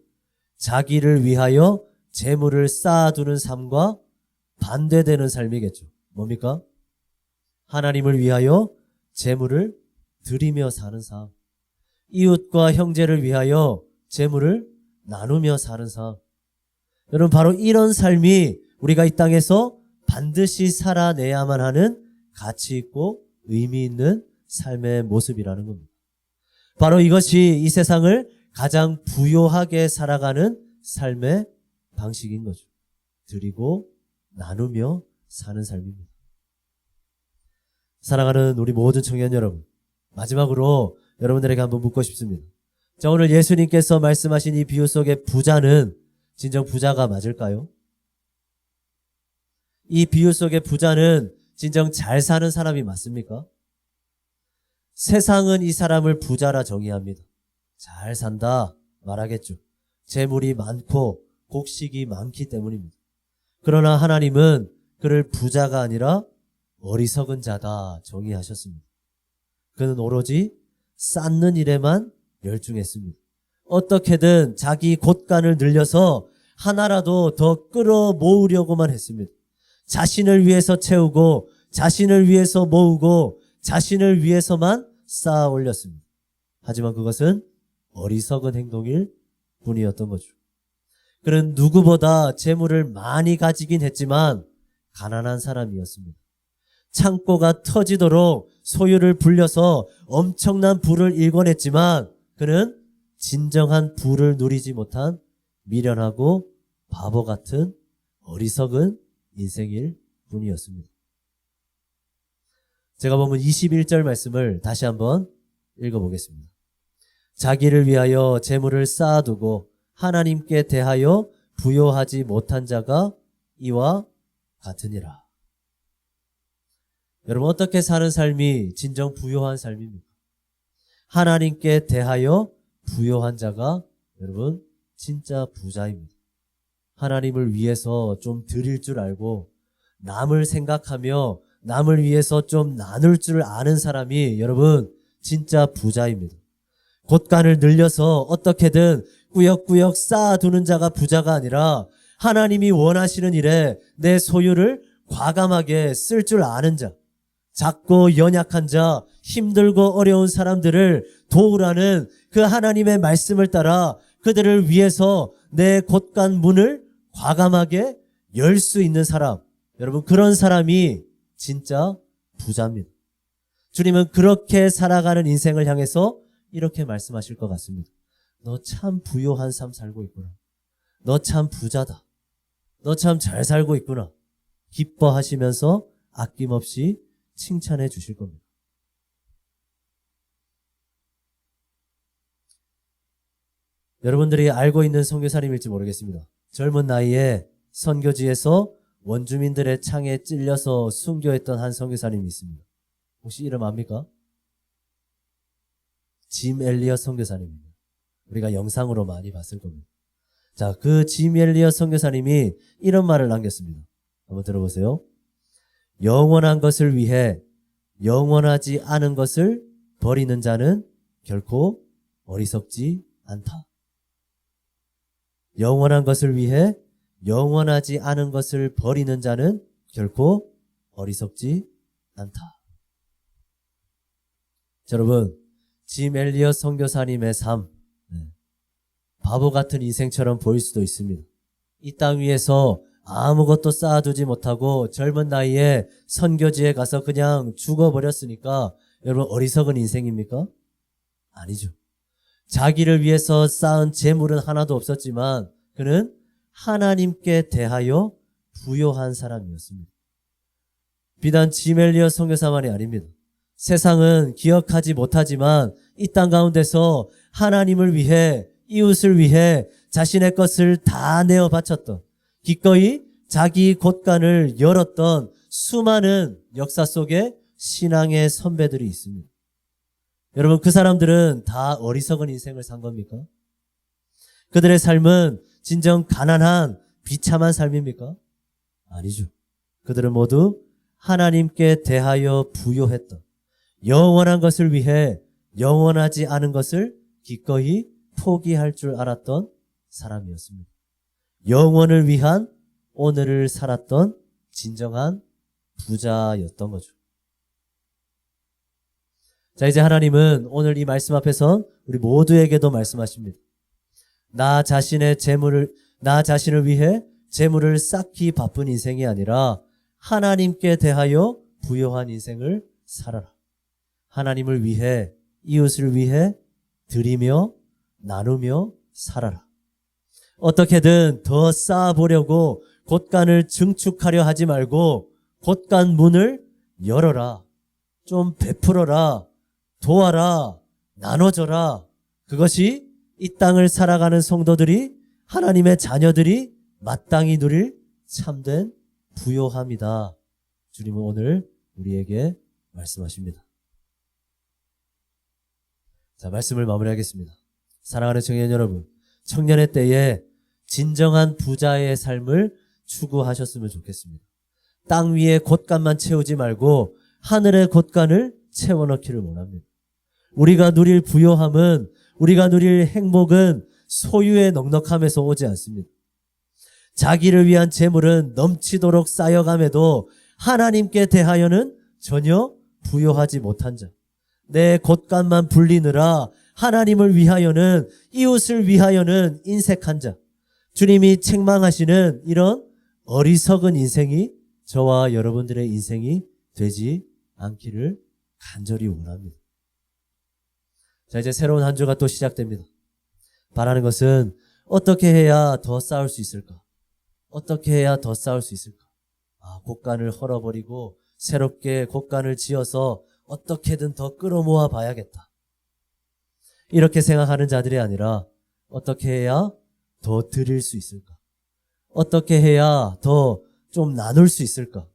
자기를 위하여 재물을 쌓아두는 삶과 반대되는 삶이겠죠. 뭡니까? 하나님을 위하여 재물을 드리며 사는 삶. 이웃과 형제를 위하여 재물을 나누며 사는 삶. 여러분, 바로 이런 삶이 우리가 이 땅에서 반드시 살아내야만 하는 가치 있고 의미 있는 삶의 모습이라는 겁니다. 바로 이것이 이 세상을 가장 부요하게 살아가는 삶의 방식인 거죠. 드리고 나누며 사는 삶입니다. 사랑하는 우리 모든 청년 여러분, 마지막으로 여러분들에게 한번 묻고 싶습니다. 자, 오늘 예수님께서 말씀하신 이 비유 속의 부자는 진정 부자가 맞을까요? 이 비유 속의 부자는 진정 잘 사는 사람이 맞습니까? 세상은 이 사람을 부자라 정의합니다. 잘 산다 말하겠죠. 재물이 많고 곡식이 많기 때문입니다. 그러나 하나님은 그를 부자가 아니라 어리석은 자다 정의하셨습니다. 그는 오로지 쌓는 일에만 열중했습니다. 어떻게든 자기 곳간을 늘려서 하나라도 더 끌어모으려고만 했습니다. 자신을 위해서 채우고 자신을 위해서 모으고 자신을 위해서만 쌓아 올렸습니다. 하지만 그것은 어리석은 행동일 뿐이었던 거죠. 그는 누구보다 재물을 많이 가지긴 했지만 가난한 사람이었습니다. 창고가 터지도록 소유를 불려서 엄청난 부를 일궈냈지만 그는 진정한 부를 누리지 못한 미련하고 바보 같은 어리석은 인생일 뿐이었습니다. 제가 보면 21절 말씀을 다시 한번 읽어보겠습니다. 자기를 위하여 재물을 쌓아두고 하나님께 대하여 부요하지 못한 자가 이와 같으니라. 여러분, 어떻게 사는 삶이 진정 부요한 삶입니까? 하나님께 대하여 부요한 자가 여러분 진짜 부자입니다. 하나님을 위해서 좀 드릴 줄 알고 남을 생각하며 남을 위해서 좀 나눌 줄 아는 사람이 여러분 진짜 부자입니다. 곳간을 늘려서 어떻게든 꾸역꾸역 쌓아두는 자가 부자가 아니라 하나님이 원하시는 일에 내 소유를 과감하게 쓸 줄 아는 자, 작고 연약한 자, 힘들고 어려운 사람들을 도우라는 그 하나님의 말씀을 따라 그들을 위해서 내 곳간 문을 과감하게 열 수 있는 사람, 여러분 그런 사람이 진짜 부자입니다. 주님은 그렇게 살아가는 인생을 향해서 이렇게 말씀하실 것 같습니다. 너 참 부요한 삶 살고 있구나. 너 참 부자다. 너 참 잘 살고 있구나. 기뻐하시면서 아낌없이 칭찬해 주실 겁니다. 여러분들이 알고 있는 선교사님일지 모르겠습니다. 젊은 나이에 선교지에서 원주민들의 창에 찔려서 순교했던 한 선교사님이 있습니다. 혹시 이름 압니까? 짐 엘리엇 선교사님입니다. 우리가 영상으로 많이 봤을 겁니다. 자, 그 짐 엘리엇 선교사님이 이런 말을 남겼습니다. 한번 들어보세요. 영원한 것을 위해 영원하지 않은 것을 버리는 자는 결코 어리석지 않다. 영원한 것을 위해 영원하지 않은 것을 버리는 자는 결코 어리석지 않다. 여러분, 짐 엘리엇 선교사님의 삶, 바보 같은 인생처럼 보일 수도 있습니다. 이 땅 위에서 아무것도 쌓아두지 못하고 젊은 나이에 선교지에 가서 그냥 죽어버렸으니까 여러분 어리석은 인생입니까? 아니죠. 자기를 위해서 쌓은 재물은 하나도 없었지만 그는 하나님께 대하여 부요한 사람이었습니다. 비단 짐 엘리엇 선교사만이 아닙니다. 세상은 기억하지 못하지만 이 땅 가운데서 하나님을 위해 이웃을 위해 자신의 것을 다 내어 바쳤던 기꺼이 자기 곳간을 열었던 수많은 역사 속에 신앙의 선배들이 있습니다. 여러분 그 사람들은 다 어리석은 인생을 산 겁니까? 그들의 삶은 진정 가난한 비참한 삶입니까? 아니죠. 그들은 모두 하나님께 대하여 부요했던, 영원한 것을 위해 영원하지 않은 것을 기꺼이 포기할 줄 알았던 사람이었습니다. 영원을 위한 오늘을 살았던 진정한 부자였던 거죠. 자, 이제 하나님은 오늘 이 말씀 앞에서 우리 모두에게도 말씀하십니다. 나 자신을 위해 재물을 쌓기 바쁜 인생이 아니라 하나님께 대하여 부요한 인생을 살아라. 하나님을 위해, 이웃을 위해 드리며 나누며 살아라. 어떻게든 더 쌓아보려고 곳간을 증축하려 하지 말고 곳간 문을 열어라. 좀 베풀어라. 도와라. 나눠줘라. 그것이 이 땅을 살아가는 성도들이, 하나님의 자녀들이 마땅히 누릴 참된 부요함이다. 주님은 오늘 우리에게 말씀하십니다. 자, 말씀을 마무리하겠습니다. 사랑하는 청년 여러분, 청년의 때에 진정한 부자의 삶을 추구하셨으면 좋겠습니다. 땅 위에 곳간만 채우지 말고 하늘의 곳간을 채워넣기를 원합니다. 우리가 누릴 부요함은, 우리가 누릴 행복은 소유의 넉넉함에서 오지 않습니다. 자기를 위한 재물은 넘치도록 쌓여감에도 하나님께 대하여는 전혀 부요하지 못한 자, 내 곳간만 불리느라 하나님을 위하여는, 이웃을 위하여는 인색한 자, 주님이 책망하시는 이런 어리석은 인생이 저와 여러분들의 인생이 되지 않기를 간절히 원합니다. 자, 이제 새로운 한 주가 또 시작됩니다. 바라는 것은 어떻게 해야 더 쌓을 수 있을까? 어떻게 해야 더 쌓을 수 있을까? 곳간을 헐어버리고 새롭게 곳간을 지어서 어떻게든 더 끌어모아 봐야겠다. 이렇게 생각하는 자들이 아니라 어떻게 해야 더 드릴 수 있을까? 어떻게 해야 더 좀 나눌 수 있을까?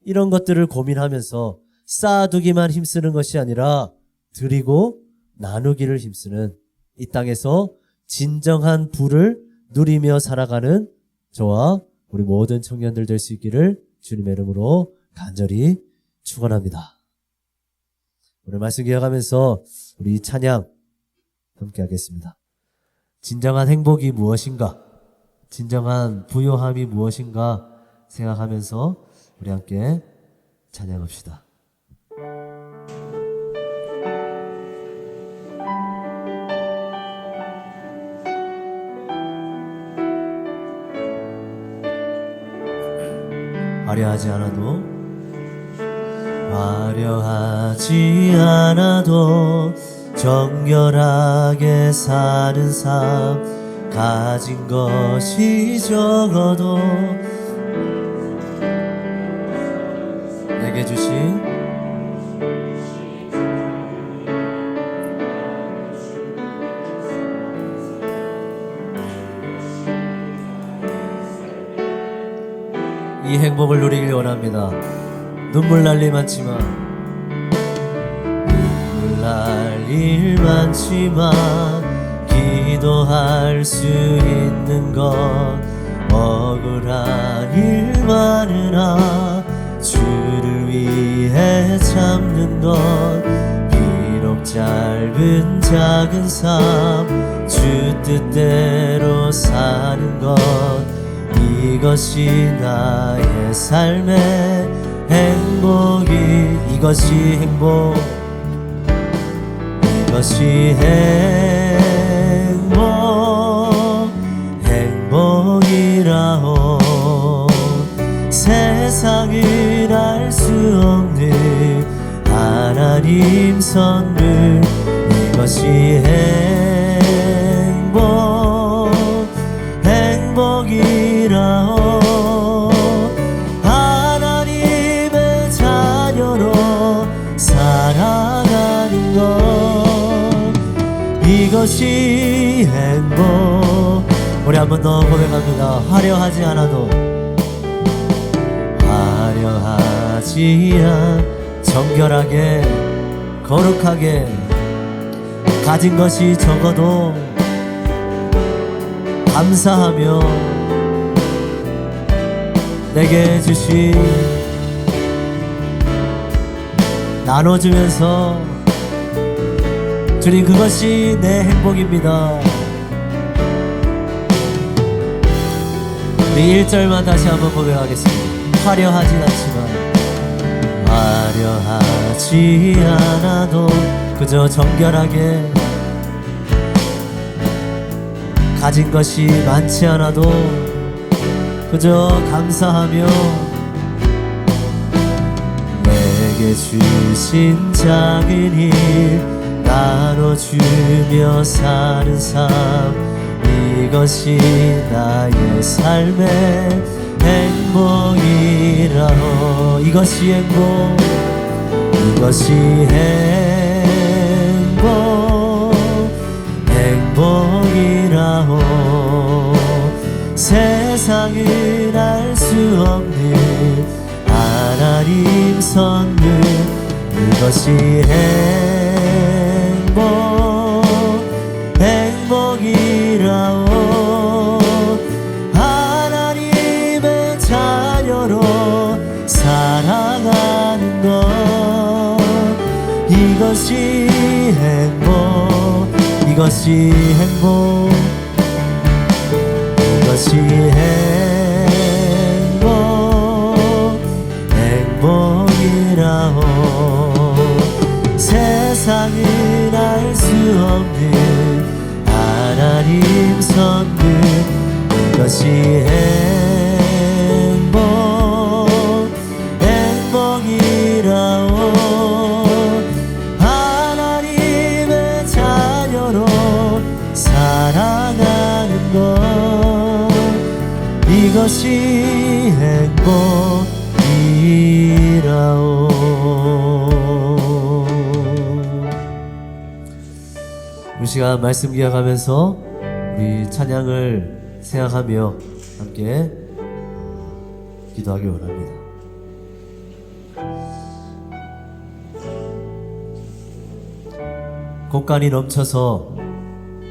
이런 것들을 고민하면서 쌓아두기만 힘쓰는 것이 아니라 드리고 나누기를 힘쓰는, 이 땅에서 진정한 부를 누리며 살아가는 저와 우리 모든 청년들 될 수 있기를 주님의 이름으로 간절히 축원합니다. 오늘 말씀 기억하면서 우리 찬양 함께 하겠습니다. 진정한 행복이 무엇인가? 진정한 부요함이 무엇인가 생각하면서 우리 함께 찬양합시다. 화려하지 않아도 정결하게 사는 삶, 가진 것이 적어도 내게 주신 이 행복을 누리길 원합니다. 눈물 날 일 많지만, 기도할 수 있는 건 억울한 일 많으나 주를 위해 참는 것, 비록 짧은 작은 삶, 주 뜻대로 사는 것, 이것이 나의 삶의 행복이, 이것이 행복이라오. 세상은 알 수 없는 하나님 선물, 이것이 행복이라오. 하나님의 자녀로 살아가는 것, 이것이 행복. 우리 한 번 더 고백합니다. 화려하지 않아도 정결하게 거룩하게 가진 것이 적어도 감사하며 내게 주신 나눠주면서 주님 그것이 내 행복입니다. 우리 1절만 다시 한번 고백하겠습니다. 화려하진 않지만 화려하지 않아도 그저 정결하게 가진 것이 많지 않아도 그저 감사하며 내게 주신 작은 일 나눠주며 사는 삶 이것이 나의 삶의 행복이라오. 이것이 행복, 이것이 행복, 행복이라오. 세상은 알 수 없는 하나님 선물 이것이 행복, 행복이라오. 하나님의 자녀로 살아가는 것 이것이 행복, 이것이 행복, 이것이 행복, 행복이라오. 세상은 알 수 없는 하나님 선물 이것이 행복, 행복이라오. 하나님의 자녀로 살아가는 것 이것이 행복이라오. 이 시간 말씀 기억하면서 우리 찬양을 생각하며 함께 기도하기 원합니다. 곡간이 넘쳐서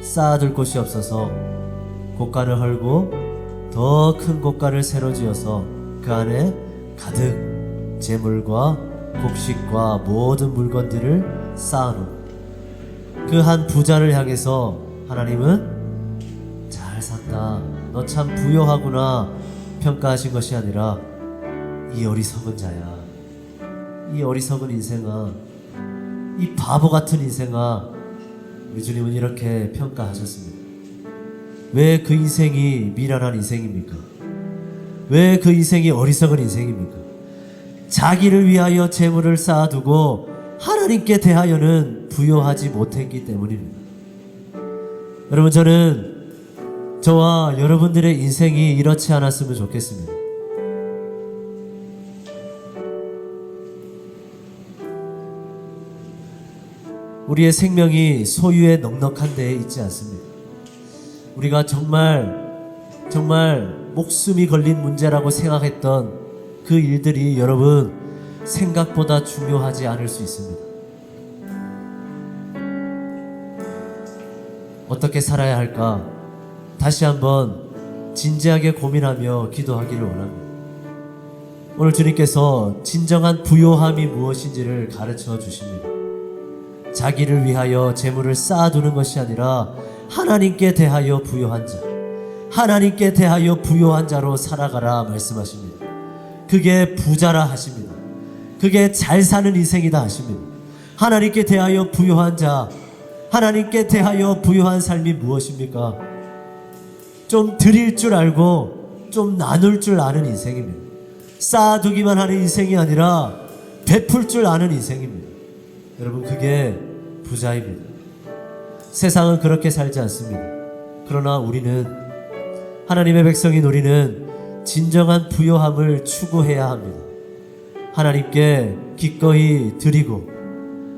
쌓아둘 곳이 없어서 곡간을 헐고 더 큰 곡간을 새로 지어서 그 안에 가득 재물과 곡식과 모든 물건들을 쌓아놓은 그 한 부자를 향해서 하나님은 잘 샀다, 너 참 부요하구나 평가하신 것이 아니라 이 어리석은 자야, 이 어리석은 인생아, 이 바보 같은 인생아, 우리 주님은 이렇게 평가하셨습니다. 왜 그 인생이 미련한 인생입니까? 왜 그 인생이 어리석은 인생입니까? 자기를 위하여 재물을 쌓아두고 하나님께 대하여는 부요하지 못했기 때문입니다. 여러분, 저는 저와 여러분들의 인생이 이렇지 않았으면 좋겠습니다. 우리의 생명이 소유의 넉넉한 데에 있지 않습니다. 우리가 정말 목숨이 걸린 문제라고 생각했던 그 일들이 여러분 생각보다 중요하지 않을 수 있습니다. 어떻게 살아야 할까? 다시 한번 진지하게 고민하며 기도하기를 원합니다. 오늘 주님께서 진정한 부요함이 무엇인지를 가르쳐 주십니다. 자기를 위하여 재물을 쌓아두는 것이 아니라 하나님께 대하여 부요한 자, 하나님께 대하여 부요한 자로 살아가라 말씀하십니다. 그게 부자라 하십니다. 그게 잘 사는 인생이다 하십니다. 하나님께 대하여 부요한 자, 하나님께 대하여 부요한 삶이 무엇입니까? 좀 드릴 줄 알고 좀 나눌 줄 아는 인생입니다. 쌓아두기만 하는 인생이 아니라 베풀 줄 아는 인생입니다. 여러분, 그게 부자입니다. 세상은 그렇게 살지 않습니다. 그러나 우리는, 하나님의 백성인 우리는 진정한 부요함을 추구해야 합니다. 하나님께 기꺼이 드리고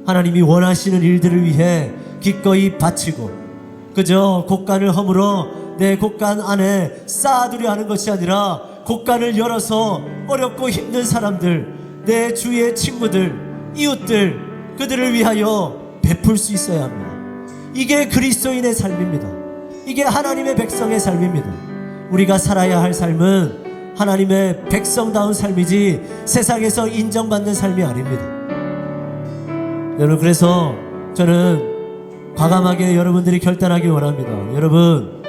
하나님이 원하시는 일들을 위해 기꺼이 바치고 그저 곡간을 허물어 내 곡간 안에 쌓아두려 하는 것이 아니라 곡간을 열어서 어렵고 힘든 사람들, 내 주위의 친구들, 이웃들, 그들을 위하여 베풀 수 있어야 합니다. 이게 그리스도인의 삶입니다. 이게 하나님의 백성의 삶입니다. 우리가 살아야 할 삶은 하나님의 백성다운 삶이지 세상에서 인정받는 삶이 아닙니다. 여러분, 그래서 저는 과감하게 여러분들이 결단하기 원합니다. 여러분,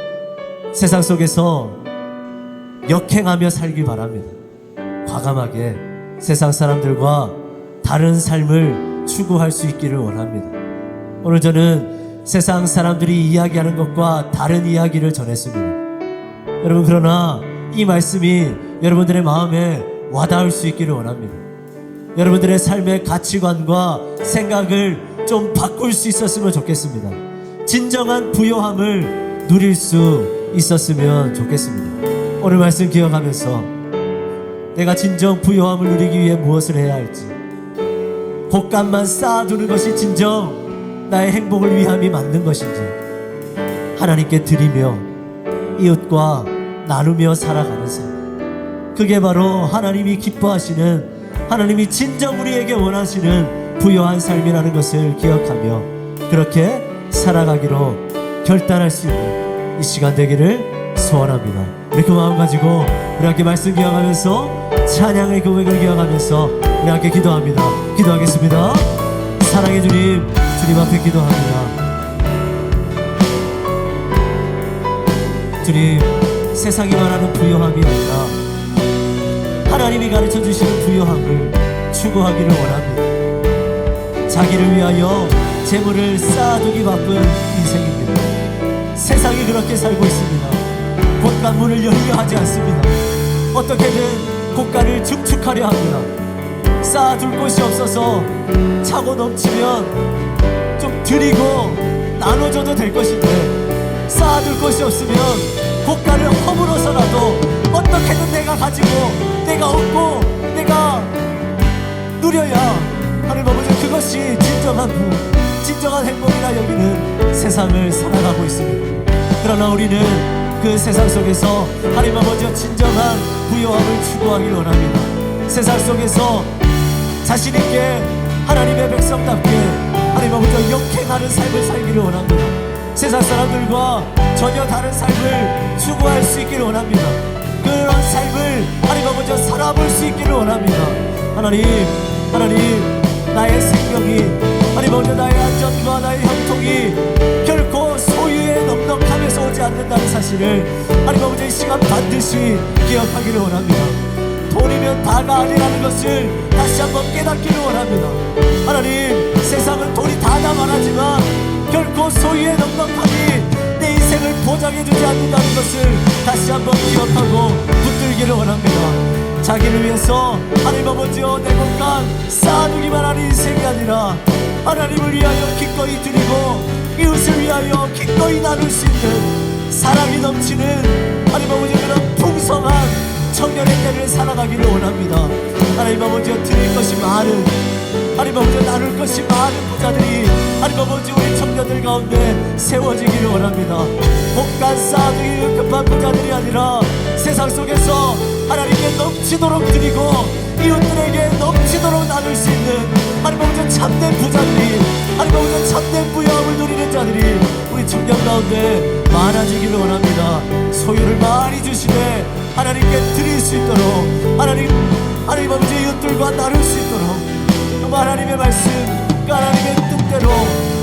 세상 속에서 역행하며 살기 바랍니다. 과감하게 세상 사람들과 다른 삶을 추구할 수 있기를 원합니다. 오늘 저는 세상 사람들이 이야기하는 것과 다른 이야기를 전했습니다. 여러분, 그러나 이 말씀이 여러분들의 마음에 와닿을 수 있기를 원합니다. 여러분들의 삶의 가치관과 생각을 좀 바꿀 수 있었으면 좋겠습니다. 진정한 부요함을 누릴 수 있었으면 좋겠습니다. 오늘 말씀 기억하면서 내가 진정 부요함을 누리기 위해 무엇을 해야 할지, 곶감만 쌓아두는 것이 진정 나의 행복을 위함이 맞는 것인지 하나님께 드리며 이웃과 나누며 살아가는 삶, 그게 바로 하나님이 기뻐하시는, 하나님이 진정 우리에게 원하시는 부요한 삶이라는 것을 기억하며 그렇게 살아가기로 결단할 수 있는 이 시간 되기를 소원합니다. 우리 그 마음 가지고 우리 함께 말씀 기억하면서 찬양의 고백을 기억하면서 우리 함께 기도합니다. 기도하겠습니다. 사랑의 주님, 주님 앞에 기도합니다. 주님, 세상이 말하는 부요함이 아니라 하나님이 가르쳐 주시는 부요함을 추구하기를 원합니다. 자기를 위하여 재물을 쌓아두기 바쁜 인생입니다. 세상이 그렇게 살고 있습니다. 곶감문을 열려 하지 않습니다. 어떻게든 곶감을 축축하려 합니다. 쌓아둘 곳이 없어서 차고 넘치면 좀 드리고 나눠줘도 될 것인데, 쌓아둘 곳이 없으면 곶감을 허물어서라도 어떻게든 내가 가지고 내가 얻고 내가 누려야 하나님 아버지, 그것이 진정한 진정한 행복이라 여기는 세상을 살아가고 있습니다. 그러나 우리는 그 세상 속에서 하나님 아버지와 진정한 부요함을 추구하기를 원합니다. 세상 속에서 자신 있게 하나님의 백성답게 하나님 아버지와 역행하는 삶을 살기를 원합니다. 세상 사람들과 전혀 다른 삶을 추구할 수 있기를 원합니다. 그런 삶을 하나님 아버지와 살아볼 수 있기를 원합니다. 하나님, 나의 생명이, 하나님 아버지, 나의 안전과 나의 형통이 결코 소유의 넉넉함에서 오지 않는다는 사실을 하나님 아버지, 이 시간 반드시 기억하기를 원합니다. 돈이면 다가 아니라는 것을 다시 한번 깨닫기를 원합니다. 하나님, 세상은 돈이 다다 말하지만 결코 소유의 넉넉함이 내 인생을 보장해주지 않는다는 것을 다시 한번 기억하고 붙들기를 원합니다. 자기를 위해서 하나님 아버지여 내 곶감 쌓아두기만 하는 인생이 아니라 하나님을 위하여 기꺼이 드리고 이웃을 위하여 기꺼이 나눌 수 있는 사랑이 넘치는 하나님 아버지, 그런 풍성한 청년의 때를 살아가기를 원합니다. 하나님 아버지여 드릴 것이 많은, 하나님 아버지 나눌 것이 많은 부자들이 하나님 아버지 우리 청년들 가운데 세워지기를 원합니다. 곶감 쌓아두기 급한 부자들이 아니라 세상 속에서 하나님께 넘치도록 드리고 이웃들에게 넘치도록 나눌 수 있는 하나님 아버지 참된 부자들이, 하나님 아버지 참된 부요함을 누리는 자들이 우리 청년 가운데 많아지기를 원합니다. 소유를 많이 주시되 하나님께 드릴 수 있도록, 하나님 아버지 이웃들과 나눌 수 있도록 정말 하나님의 말씀, 하나님의 뜻대로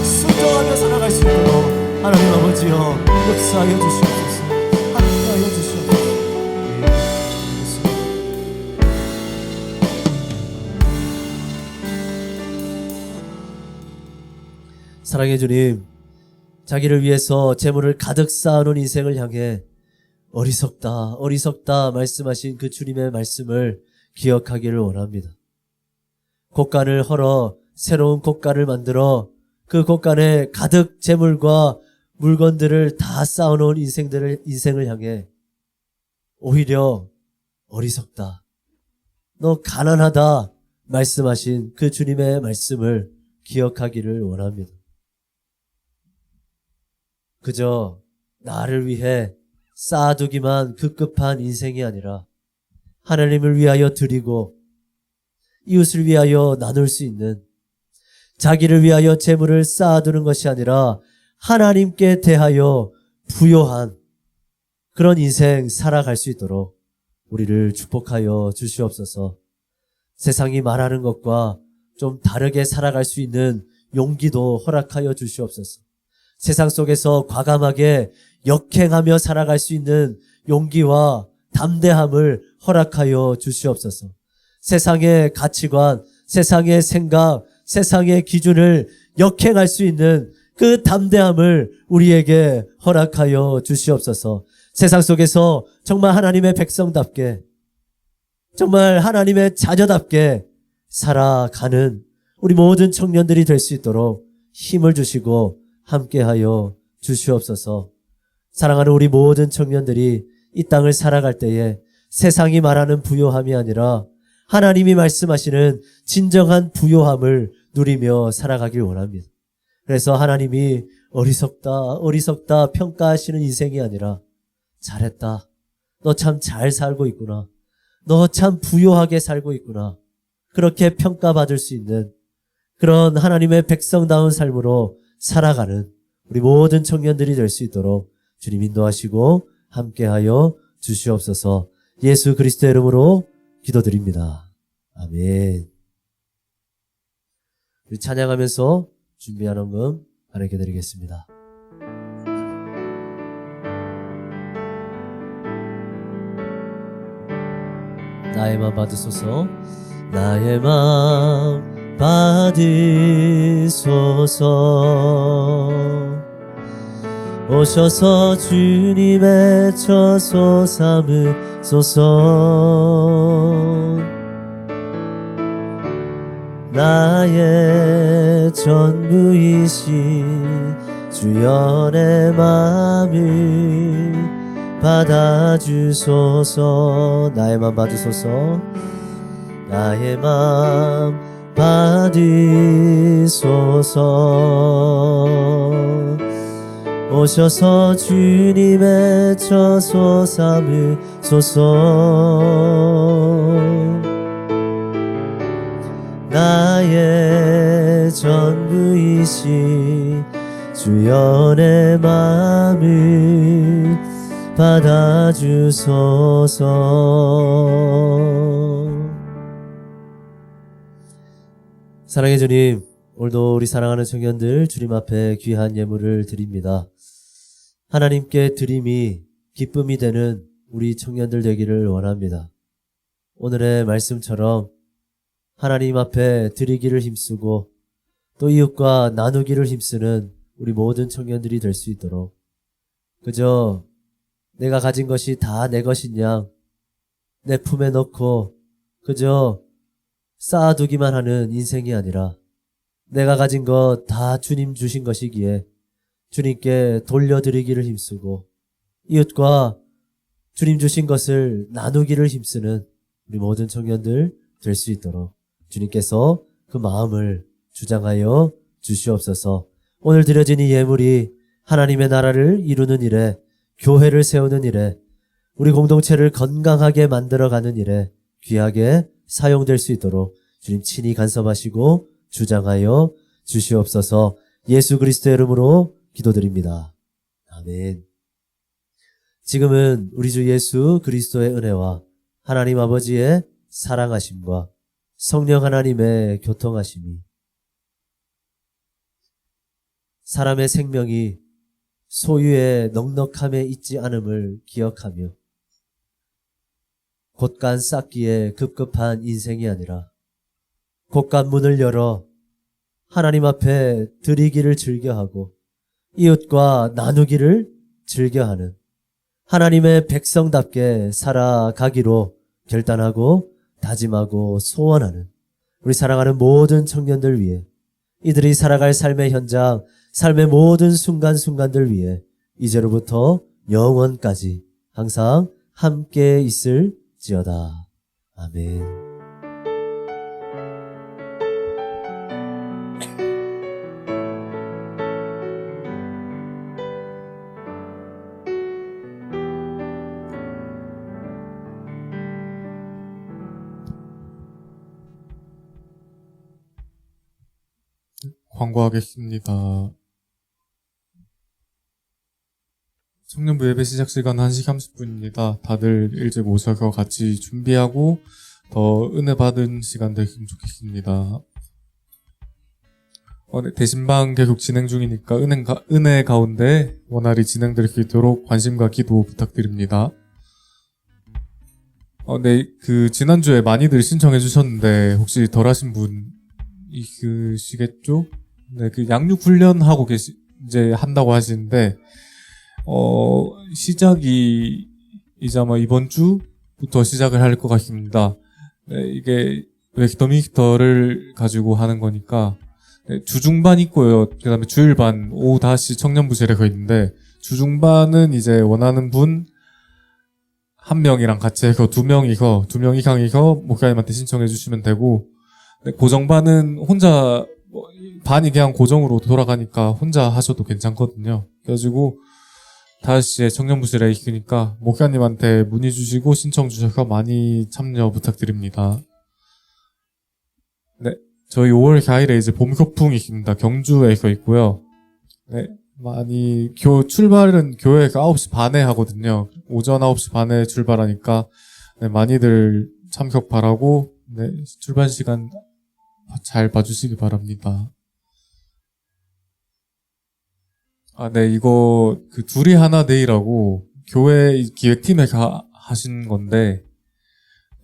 순종하며 살아갈 수 있도록 하나님 아버지여 역사하여 주시옵소서. 함께하여 주시옵소서. 사랑의 주님, 자기를 위해서 재물을 가득 쌓아놓은 인생을 향해 어리석다 말씀하신 그 주님의 말씀을 기억하기를 원합니다. 곶감을 헐어 새로운 곶감을 만들어 그 곶감에 가득 재물과 물건들을 다 쌓아놓은 인생을 향해 오히려 어리석다, 너 가난하다 말씀하신 그 주님의 말씀을 기억하기를 원합니다. 그저 나를 위해 쌓아두기만 급급한 인생이 아니라 하나님을 위하여 드리고 이웃을 위하여 나눌 수 있는, 자기를 위하여 재물을 쌓아두는 것이 아니라 하나님께 대하여 부요한 그런 인생 살아갈 수 있도록 우리를 축복하여 주시옵소서. 세상이 말하는 것과 좀 다르게 살아갈 수 있는 용기도 허락하여 주시옵소서. 세상 속에서 과감하게 역행하며 살아갈 수 있는 용기와 담대함을 허락하여 주시옵소서. 세상의 가치관, 세상의 생각, 세상의 기준을 역행할 수 있는 그 담대함을 우리에게 허락하여 주시옵소서. 세상 속에서 정말 하나님의 백성답게, 정말 하나님의 자녀답게 살아가는 우리 모든 청년들이 될 수 있도록 힘을 주시고 함께하여 주시옵소서. 사랑하는 우리 모든 청년들이 이 땅을 살아갈 때에 세상이 말하는 부요함이 아니라 하나님이 말씀하시는 진정한 부요함을 누리며 살아가길 원합니다. 그래서 하나님이 어리석다 평가하시는 인생이 아니라 잘했다. 너 참 잘 살고 있구나. 너 참 부요하게 살고 있구나. 그렇게 평가받을 수 있는 그런 하나님의 백성다운 삶으로 살아가는 우리 모든 청년들이 될 수 있도록 주님 인도하시고 함께하여 주시옵소서. 예수 그리스도의 이름으로 기도드립니다. 아멘. 우리 찬양하면서 준비한 헌금 하나님께 드리겠습니다. 나의 맘 받으소서. 나의 맘 받으소서. 오셔서 주님의 처소 삼으소서. 나의 전부이신 주여 내 맘을 받아주소서. 나의 맘 받으소서. 나의 맘 받으소서. 오셔서 주님의 처소 삼으소서. 나의 전부이신 주여 내 맘을 받아주소서. 사랑의 주님, 오늘도 우리 사랑하는 청년들 주님 앞에 귀한 예물을 드립니다. 하나님께 드림이 기쁨이 되는 우리 청년들 되기를 원합니다. 오늘의 말씀처럼 하나님 앞에 드리기를 힘쓰고 또 이웃과 나누기를 힘쓰는 우리 모든 청년들이 될 수 있도록 그저 내가 가진 것이 다 내 것인 양 내 품에 넣고 그저 쌓아두기만 하는 인생이 아니라 내가 가진 것 다 주님 주신 것이기에 주님께 돌려드리기를 힘쓰고 이웃과 주님 주신 것을 나누기를 힘쓰는 우리 모든 청년들 될 수 있도록 주님께서 그 마음을 주장하여 주시옵소서. 오늘 드려진 이 예물이 하나님의 나라를 이루는 일에, 교회를 세우는 일에, 우리 공동체를 건강하게 만들어가는 일에 귀하게 사용될 수 있도록 주님 친히 간섭하시고 주장하여 주시옵소서. 예수 그리스도의 이름으로 기도드립니다. 아멘. 지금은 우리 주 예수 그리스도의 은혜와 하나님 아버지의 사랑하심과 성령 하나님의 교통하심이 사람의 생명이 소유의 넉넉함에 있지 않음을 기억하며 곳간 쌓기에 급급한 인생이 아니라 곳간 문을 열어 하나님 앞에 드리기를 즐겨하고 이웃과 나누기를 즐겨하는 하나님의 백성답게 살아가기로 결단하고 다짐하고 소원하는 우리 사랑하는 모든 청년들 위해 이들이 살아갈 삶의 현장, 삶의 모든 순간순간들 위해 이제로부터 영원까지 항상 함께 있을지어다. 아멘. 광고하겠습니다. 청년부 예배 시작 시간 1시 30분입니다. 다들 일찍 오셔서 같이 준비하고 더 은혜 받은 시간 되면 좋겠습니다. 네, 대신방 계속 진행 중이니까 은혜 가운데 원활히 진행될 수 있도록 관심과 기도 부탁드립니다. 네, 지난주에 많이들 신청해 주셨는데, 혹시 덜 하신 분 있으시겠죠? 네, 양육 훈련하고 이제 한다고 하시는데, 시작이 이제 아마 이번 주부터 시작을 할 것 같습니다. 네, 이게 웨스터민스터를 가지고 하는 거니까, 네, 주중반 있고요. 그 다음에 주일반, 오후 5시 청년부실에 있는데, 주중반은 이제 원하는 분, 한 명이랑 같이 해서 두 명 이상이서 목사님한테 신청해 주시면 되고, 네, 고정반은 혼자, 반이 그냥 고정으로 돌아가니까 혼자 하셔도 괜찮거든요. 그래가지고, 5시에 청년부실에 있으니까, 목사님한테 문의 주시고 신청 주셔서 많이 참여 부탁드립니다. 네, 저희 5월 4일에 이제 봄 소풍이 있습니다. 경주에서 있고요. 네, 많이, 출발은 교회에서 9시 반에 하거든요. 오전 9시 반에 출발하니까, 네, 많이들 참석 바라고, 네, 출발 시간 잘 봐주시기 바랍니다. 네, 이거, 둘이 하나 데이라고, 교회 기획팀에서 하신 건데,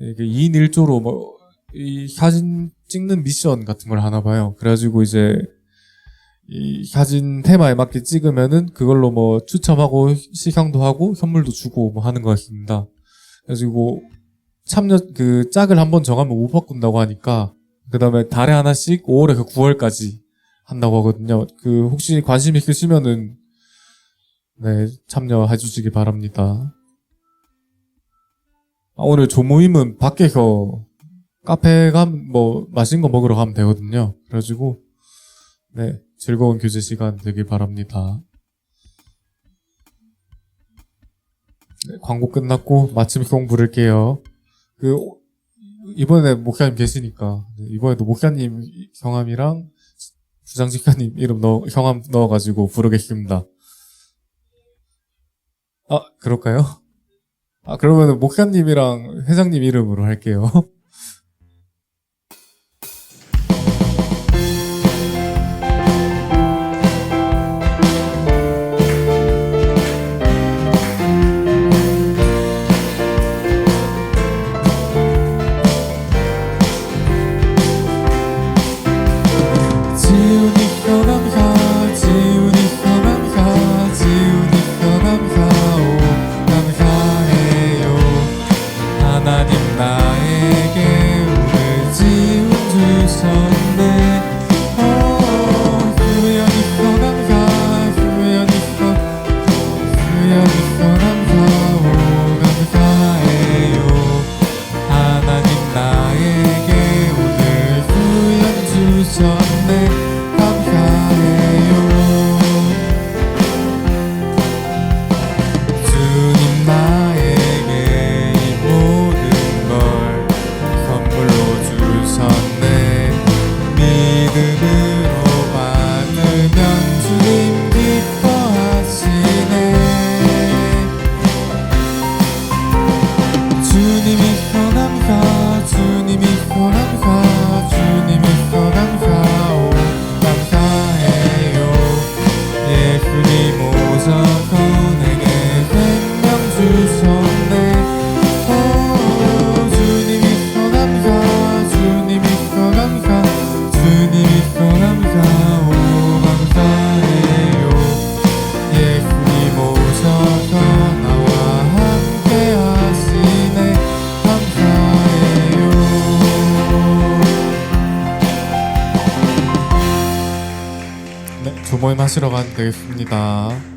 이게 2인 1조로 이 사진 찍는 미션 같은 걸 하나 봐요. 그래가지고 이제, 이 사진 테마에 맞게 찍으면은 그걸로 추첨하고 시상도 하고 선물도 주고 하는 것 같습니다. 그래가지고 짝을 한번 정하면 못 바꾼다고 하니까 그 다음에 달에 하나씩 5월에서 9월까지 한다고 하거든요. 혹시 관심 있으시면은 네, 참여해 주시기 바랍니다. 오늘 조모임은 밖에서 카페 가면 맛있는 거 먹으러 가면 되거든요. 그래가지고 네, 즐거운 교제 시간 되길 바랍니다. 네, 광고 끝났고 마침송 부를게요. 이번에 목사님 계시니까 이번에도 목사님 성함이랑 부장직사님 이름 성함 넣어가지고 부르겠습니다. 그럴까요? 그러면 목사님이랑 회장님 이름으로 할게요. 조모임 하시러 가면 되겠습니다.